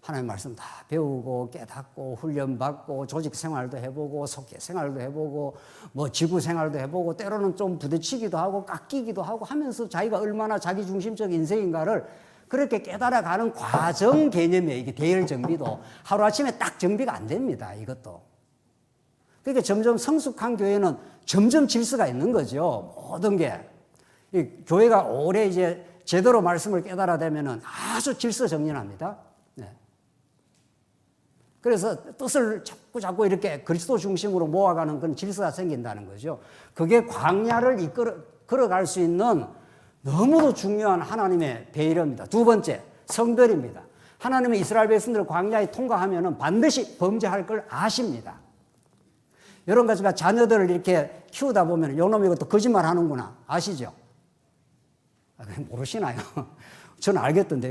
하나님 말씀 다 배우고 깨닫고 훈련받고 조직 생활도 해보고 속회 생활도 해보고 뭐 지구 생활도 해보고 때로는 좀 부딪히기도 하고 깎이기도 하고 하면서 자기가 얼마나 자기중심적 인생인가를 그렇게 깨달아가는 과정 개념이에요. 이게 대열 정비도 하루아침에 딱 정비가 안 됩니다. 이것도. 그러니까 점점 성숙한 교회는 점점 질서가 있는 거죠. 모든 게. 이 교회가 오래 이제 제대로 말씀을 깨달아되면은 아주 질서정연합니다. 네. 그래서 뜻을 자꾸 이렇게 그리스도 중심으로 모아가는 그런 질서가 생긴다는 거죠. 그게 광야를 걸어갈 수 있는 너무도 중요한 하나님의 배려입니다. 두 번째, 성별입니다. 하나님의 이스라엘 백성들을 광야에 통과하면은 반드시 범죄할 걸 아십니다. 여러분 같이 자녀들을 이렇게 키우다 보면 요놈이 이것도 거짓말 하는구나. 아시죠? 모르시나요? 저는 알겠던데.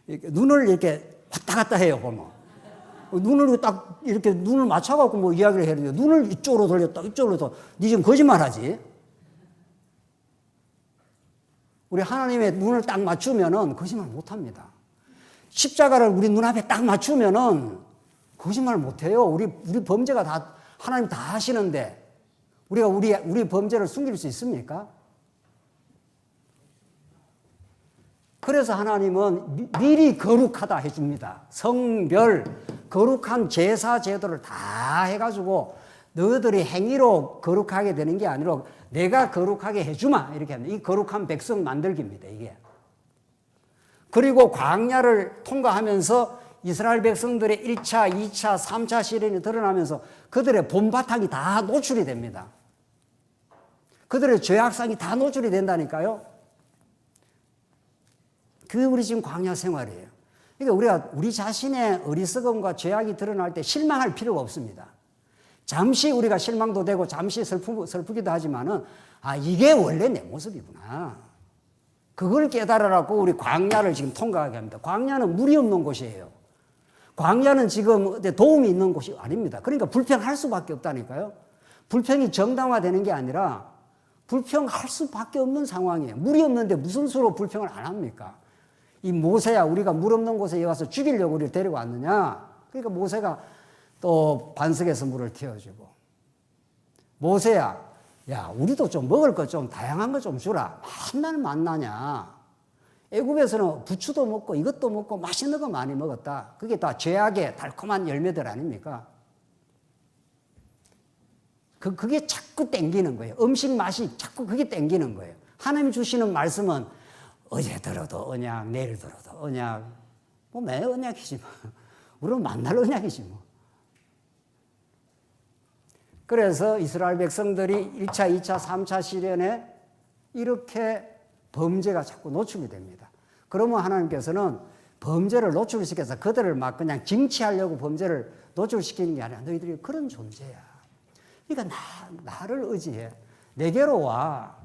이게 눈을 이렇게 왔다 갔다 해요, 보면. 눈을 딱 이렇게 눈을 맞춰갖고 뭐 이야기를 해야 돼요. 눈을 이쪽으로 돌렸다, 이쪽으로 돌렸다. 니 지금 거짓말 하지? 우리 하나님의 눈을 딱 맞추면은 거짓말 못 합니다. 십자가를 우리 눈앞에 딱 맞추면은 거짓말 못 해요. 우리 범죄가 다, 하나님 다 하시는데 우리가 우리 범죄를 숨길 수 있습니까? 그래서 하나님은 미리 거룩하다 해줍니다. 성별, 거룩한 제사 제도를 다 해가지고 너희들이 행위로 거룩하게 되는 게 아니라 내가 거룩하게 해주마 이렇게 합니다. 이 거룩한 백성 만들기입니다. 이게. 그리고 광야를 통과하면서 이스라엘 백성들의 1차, 2차, 3차 시련이 드러나면서 그들의 본바탕이 다 노출이 됩니다. 그들의 죄악상이 다 노출이 된다니까요. 그게 우리 지금 광야 생활이에요. 그러니까 우리가 우리 자신의 어리석음과 죄악이 드러날 때 실망할 필요가 없습니다. 잠시 우리가 실망도 되고 잠시 슬프기도 하지만은 이게 원래 내 모습이구나. 그걸 깨달으라고 우리 광야를 지금 통과하게 합니다. 광야는 물이 없는 곳이에요. 광야는 지금 도움이 있는 곳이 아닙니다. 그러니까 불평할 수밖에 없다니까요. 불평이 정당화되는 게 아니라 불평할 수밖에 없는 상황이에요. 물이 없는데 무슨 수로 불평을 안 합니까? 이 모세야 우리가 물 없는 곳에 와서 죽이려고 우리를 데리고 왔느냐? 그러니까 모세가 또 반석에서 물을 튀어주고 모세야 야 우리도 좀 먹을 것 좀 다양한 거 좀 주라. 맨날 만나냐? 애굽에서는 부추도 먹고 이것도 먹고 맛있는 거 많이 먹었다. 그게 다 죄악의 달콤한 열매들 아닙니까? 그게 자꾸 땡기는 거예요. 음식 맛이 자꾸 그게 땡기는 거예요. 하나님 주시는 말씀은 어제 들어도 언약, 내일 들어도 언약. 뭐 매 언약이지 뭐. 우리는 만날 언약이지 뭐. 그래서 이스라엘 백성들이 1차, 2차, 3차 시련에 이렇게 범죄가 자꾸 노출이 됩니다. 그러면 하나님께서는 범죄를 노출시켜서 그들을 막 그냥 징치하려고 범죄를 노출시키는 게 아니라 너희들이 그런 존재야. 그러니까 나를 의지해. 내게로 와.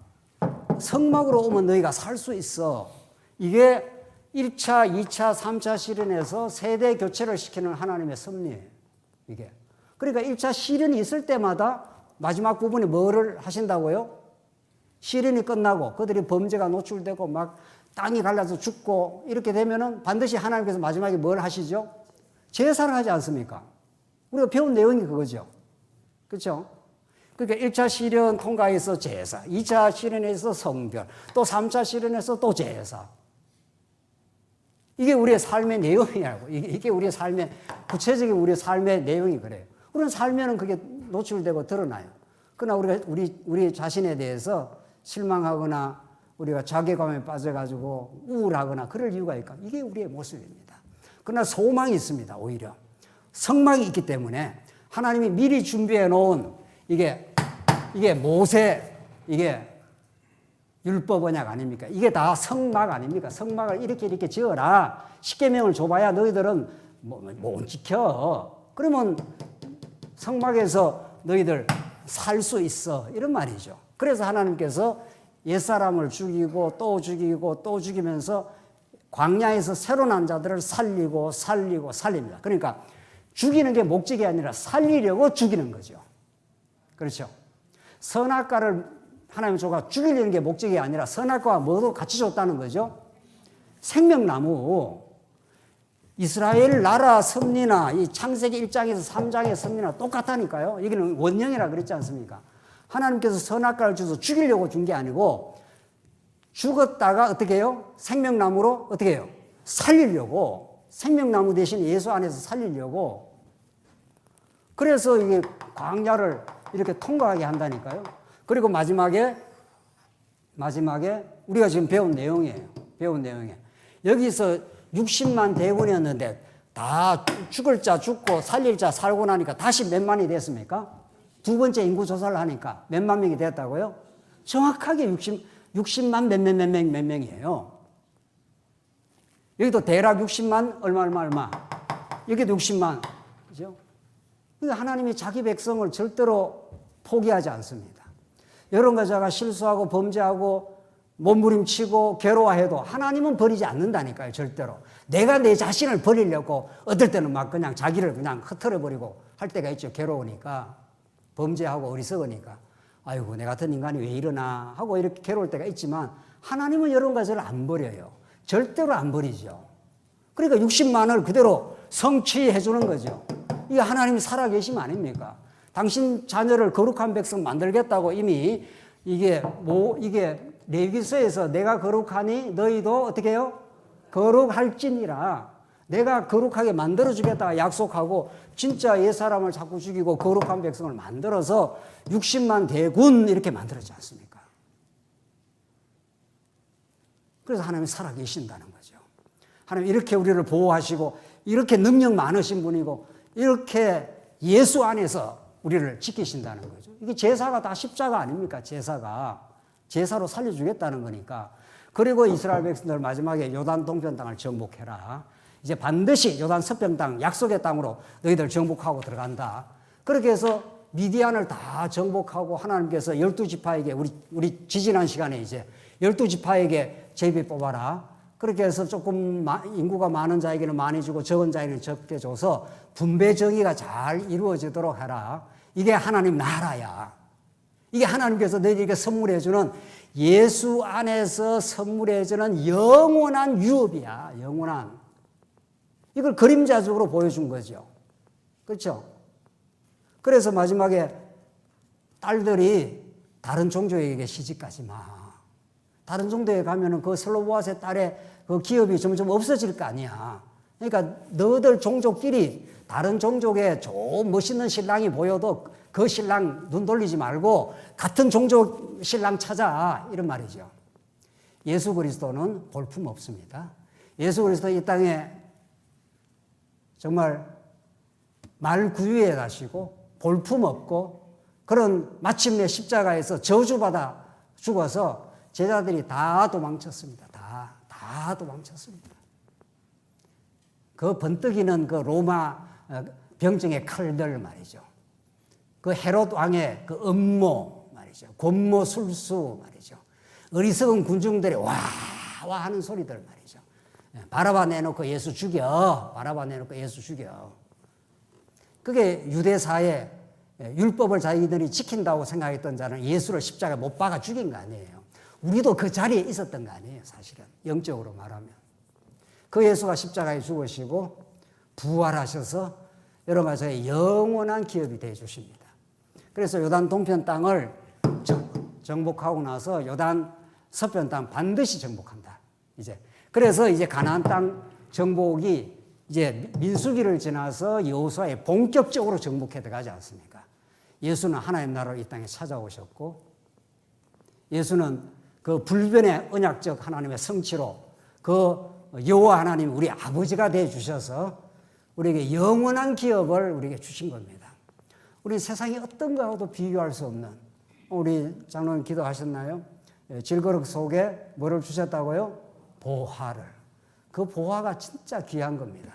성막으로 오면 너희가 살 수 있어. 이게 1차, 2차, 3차 시련에서 세대 교체를 시키는 하나님의 섭리예요. 이게. 그러니까 1차 시련이 있을 때마다 마지막 부분이 뭐를 하신다고요? 시련이 끝나고 그들이 범죄가 노출되고 막 땅이 갈라서 죽고 이렇게 되면은 반드시 하나님께서 마지막에 뭘 하시죠? 제사를 하지 않습니까? 우리가 배운 내용이 그거죠. 그렇죠? 그러니까 1차 시련 통과해서 제사, 2차 시련에서 성별, 또 3차 시련에서 또 제사. 이게 우리의 삶의 내용이라고. 이게 우리의 삶의, 구체적인 우리의 삶의 내용이 그래요. 우리는 살면은 그게 노출되고 드러나요. 그러나 우리 자신에 대해서 실망하거나 우리가 자괴감에 빠져가지고 우울하거나 그럴 이유가 있까? 이게 우리의 모습입니다. 그러나 소망이 있습니다. 오히려 성막이 있기 때문에 하나님이 미리 준비해 놓은 이게 모세, 이게 율법 언약 아닙니까? 이게 다 성막 아닙니까? 성막을 이렇게 지어라. 십계명을 줘봐야 너희들은 못 지켜. 그러면 성막에서 너희들 살 수 있어. 이런 말이죠. 그래서 하나님께서 옛사람을 죽이고 또 죽이고 또 죽이면서 광야에서 새로 난 자들을 살립니다. 그러니까 죽이는 게 목적이 아니라 살리려고 죽이는 거죠. 그렇죠? 선악과를 하나님 줘가 죽이려는 게 목적이 아니라 선악과와 뭐도 같이 줬다는 거죠. 생명나무. 이스라엘 나라 섭리나 이 창세기 1장에서 3장의 섭리나 똑같다니까요. 여기는 원형이라 그랬지 않습니까? 하나님께서 선악과를 주셔서 죽이려고 준 게 아니고 죽었다가 어떻게 해요? 생명나무로 어떻게 해요? 살리려고. 생명나무 대신 예수 안에서 살리려고. 그래서 이게 광야를 이렇게 통과하게 한다니까요. 그리고 마지막에 우리가 지금 배운 내용이에요. 여기서 60만 대군이었는데 다 죽을 자 죽고 살릴 자 살고 나니까 다시 몇 만이 됐습니까? 두 번째 인구 조사를 하니까 몇만 명이 됐다고요? 정확하게 60만 몇 명이에요. 여기도 대략 60만 얼마. 여기도 60만. 그죠? 그러니까 하나님이 자기 백성을 절대로 포기하지 않습니다. 여러 가지가 실수하고 범죄하고 몸부림치고 괴로워해도 하나님은 버리지 않는다니까요. 절대로. 내가 내 자신을 버리려고 어떨 때는 막 그냥 자기를 그냥 흩어버리고 할 때가 있죠. 괴로우니까. 범죄하고 어리석으니까. 아이고 내 같은 인간이 왜 이러나 하고 이렇게 괴로울 때가 있지만 하나님은 이런 것을 안 버려요. 절대로 안 버리죠. 그러니까 60만을 그대로 성취해 주는 거죠. 이게 하나님이 살아계심 아닙니까? 당신 자녀를 거룩한 백성 만들겠다고 이미 이게 레위기서에서 내가 거룩하니 너희도 어떻게 해요? 거룩할지니라. 내가 거룩하게 만들어주겠다 약속하고 진짜 옛사람을 자꾸 죽이고 거룩한 백성을 만들어서 60만 대군 이렇게 만들었지 않습니까? 그래서 하나님이 살아계신다는 거죠. 하나님 이렇게 우리를 보호하시고 이렇게 능력 많으신 분이고 이렇게 예수 안에서 우리를 지키신다는 거죠. 이게 제사가 다 십자가 아닙니까? 제사로 살려주겠다는 거니까. 그리고 이스라엘 백성들 마지막에 요단 동편 땅을 정복해라. 이제 반드시 요단 서편 땅 약속의 땅으로 너희들 정복하고 들어간다. 그렇게 해서 미디안을 다 정복하고 하나님께서 12지파에게 우리 지지난 시간에 이제 12지파에게 제비 뽑아라. 그렇게 해서 조금 인구가 많은 자에게는 많이 주고 적은 자에게는 적게 줘서 분배 정의가 잘 이루어지도록 해라. 이게 하나님 나라야. 이게 하나님께서 너희에게 선물해 주는 예수 안에서 선물해 주는 영원한 유업이야. 영원한. 이걸 그림자적으로 보여준 거죠. 그렇죠? 그래서 마지막에 딸들이 다른 종족에게 시집가지 마. 다른 종족에 가면은 그 슬로보아스의 딸의 그 기업이 점점 없어질 거 아니야. 그러니까 너희들 종족끼리 다른 종족에 좋은 멋있는 신랑이 보여도 그 신랑 눈 돌리지 말고 같은 종족 신랑 찾아. 이런 말이죠. 예수 그리스도는 볼품 없습니다. 예수 그리스도 이 땅에 정말 말구유에 가시고 볼품 없고 그런 마침내 십자가에서 저주받아 죽어서 제자들이 다 도망쳤습니다. 다 도망쳤습니다. 그 번뜩이는 그 로마 병정의 칼들 말이죠. 그 헤롯 왕의 그 음모 말이죠. 권모 술수 말이죠. 어리석은 군중들이 와 하는 소리들 말이죠. 바라바 내놓고 예수 죽여. 바라바 내놓고 예수 죽여. 그게 유대사의 율법을 자기들이 지킨다고 생각했던 자는 예수를 십자가에 못 박아 죽인 거 아니에요. 우리도 그 자리에 있었던 거 아니에요. 사실은 영적으로 말하면. 그 예수가 십자가에 죽으시고 부활하셔서 여러 가지의 영원한 기업이 되어 주십니다. 그래서 요단 동편 땅을 정복하고 나서 요단 서편 땅 반드시 정복한다. 그래서 이제 가나안 땅 정복이 이제 민수기를 지나서 여호수아에 본격적으로 정복해 들어가지 않습니까? 예수는 하나님 나라로 이 땅에 찾아오셨고 예수는 그 불변의 언약적 하나님의 성취로 그 여호와 하나님 우리 아버지가 되어 주셔서 우리에게 영원한 기업을 우리에게 주신 겁니다. 우리 세상이 어떤 거하고도 비교할 수 없는, 우리 장로님 기도하셨나요? 질그릇 속에 뭐를 주셨다고요? 보화를. 그 보화가 진짜 귀한 겁니다.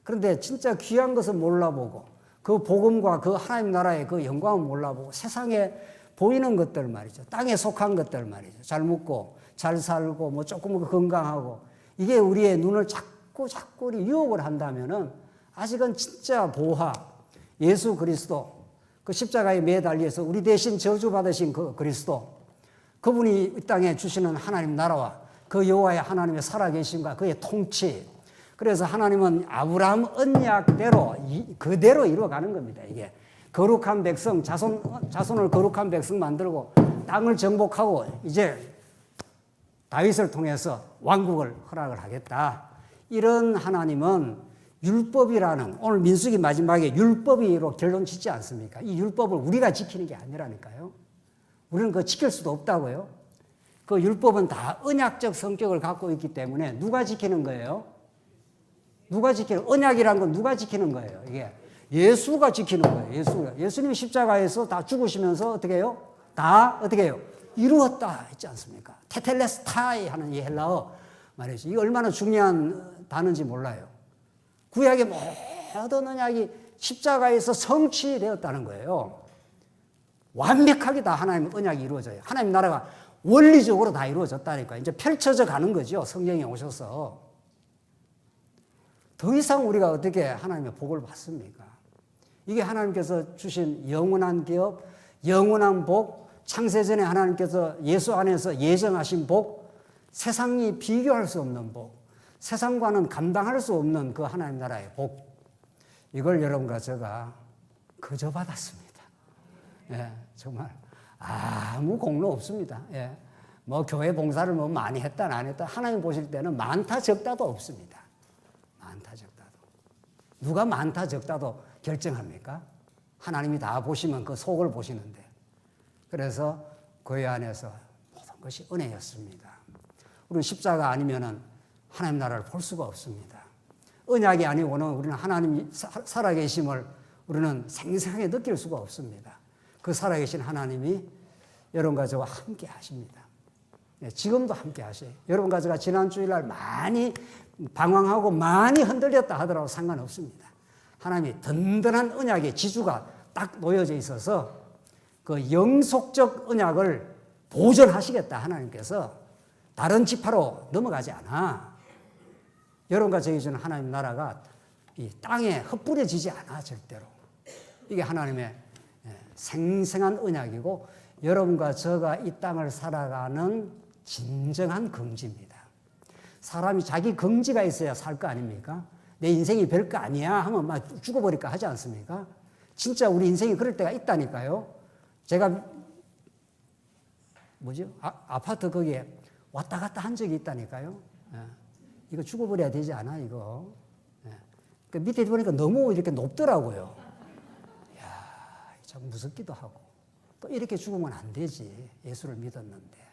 그런데 진짜 귀한 것은 몰라보고 그 복음과 그 하나님 나라의 그 영광을 몰라보고 세상에 보이는 것들 말이죠. 땅에 속한 것들 말이죠. 잘 먹고 잘 살고 뭐 조금 건강하고 이게 우리의 눈을 자꾸 유혹을 한다면은 아직은 진짜 보화, 예수 그리스도, 그 십자가에 매달려서 우리 대신 저주받으신 그 그리스도, 그분이 이 땅에 주시는 하나님 나라와 그 여호와의 하나님의 살아계심과 그의 통치. 그래서 하나님은 아브라함 언약대로 그대로 이루어가는 겁니다. 이게 거룩한 백성, 자손을 거룩한 백성 만들고 땅을 정복하고 이제 다윗을 통해서 왕국을 허락을 하겠다. 이런 하나님은 율법이라는, 오늘 민수기 마지막에 율법이로 결론 짓지 않습니까? 이 율법을 우리가 지키는 게 아니라니까요. 우리는 그거 지킬 수도 없다고요. 그 율법은 다 언약적 성격을 갖고 있기 때문에 누가 지키는 거예요? 언약이란 건 누가 지키는 거예요? 이게 예수가 지키는 거예요. 예수님이 십자가에서 다 죽으시면서 어떻게 해요? 다 어떻게 해요? 이루었다 했지 않습니까? 테텔레스타이 하는 이 헬라어 말이죠. 이게 얼마나 중요한 단어인지 몰라요. 구약의 모든 언약이 십자가에서 성취되었다는 거예요. 완벽하게 다 하나님의 언약이 이루어져요. 하나님 나라가 원리적으로 다 이루어졌다니까. 이제 펼쳐져 가는 거죠. 성경에 오셔서. 더 이상 우리가 어떻게 하나님의 복을 받습니까? 이게 하나님께서 주신 영원한 기업, 영원한 복, 창세전에 하나님께서 예수 안에서 예정하신 복, 세상이 비교할 수 없는 복, 세상과는 감당할 수 없는 그 하나님 나라의 복, 이걸 여러분과 제가 그저 받았습니다. 예, 정말 아무 공로 없습니다. 예, 뭐 교회 봉사를 뭐 많이 했다 안 했다 하나님 보실 때는 많다 적다도 없습니다. 많다 적다도. 누가 많다 적다도 결정합니까? 하나님이 다 보시면 그 속을 보시는데. 그래서 교회 안에서 모든 것이 은혜였습니다. 우리는 십자가 아니면은 하나님 나라를 볼 수가 없습니다. 언약이 아니고는 우리는 하나님이 살아계심을 우리는 생생하게 느낄 수가 없습니다. 그 살아계신 하나님이 여러분과 저와 함께 하십니다. 지금도 함께 하셔요. 여러분과 제가 지난 주일날 많이 방황하고 많이 흔들렸다 하더라도 상관없습니다. 하나님이 든든한 언약의 지주가 딱 놓여져 있어서 그 영속적 언약을 보존하시겠다 하나님께서 다른 지파로 넘어가지 않아. 여러분과 저희 주는 하나님 나라가 이 땅에 흩뿌려지지 않아 절대로. 이게 하나님의 생생한 언약이고 여러분과 저가 이 땅을 살아가는 진정한 긍지입니다. 사람이 자기 긍지가 있어야 살 거 아닙니까? 내 인생이 별거 아니야 하면 막 죽어버릴까 하지 않습니까? 진짜 우리 인생이 그럴 때가 있다니까요. 제가 아파트 거기에 왔다 갔다 한 적이 있다니까요. 이거 죽어버려야 되지 않아 이거. 그 밑에 보니까 너무 이렇게 높더라고요. 이야, 참 무섭기도 하고 또 이렇게 죽으면 안 되지. 예수를 믿었는데.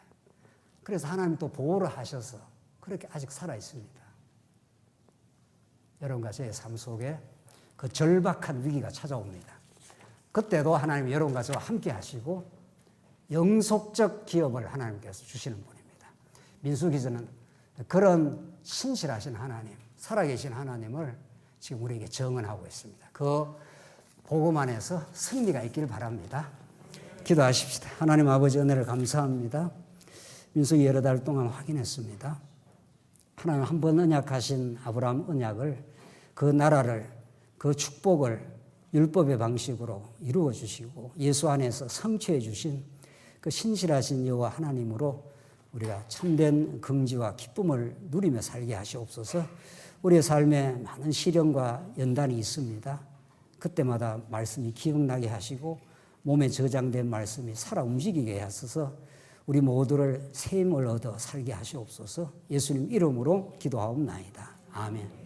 그래서 하나님 또 보호를 하셔서 그렇게 아직 살아 있습니다. 여러분과 제 삶 속에 그 절박한 위기가 찾아옵니다. 그때도 하나님 여러분과 저와 함께 하시고 영속적 기업을 하나님께서 주시는 분입니다. 민수기서는 그런 신실하신 하나님, 살아계신 하나님을 지금 우리에게 증언하고 있습니다. 그 복음 안에서 승리가 있길 바랍니다. 기도하십시다. 하나님 아버지 은혜를 감사합니다. 민수기 여러 달 동안 확인했습니다. 하나님 한 번 언약하신 아브라함 언약을, 그 나라를, 그 축복을 율법의 방식으로 이루어 주시고 예수 안에서 성취해 주신 그 신실하신 여호와 하나님으로 우리가 참된 긍지와 기쁨을 누리며 살게 하시옵소서. 우리의 삶에 많은 시련과 연단이 있습니다. 그때마다 말씀이 기억나게 하시고 몸에 저장된 말씀이 살아 움직이게 하셔서 우리 모두를 새 힘을 얻어 살게 하시옵소서. 예수님 이름으로 기도하옵나이다. 아멘.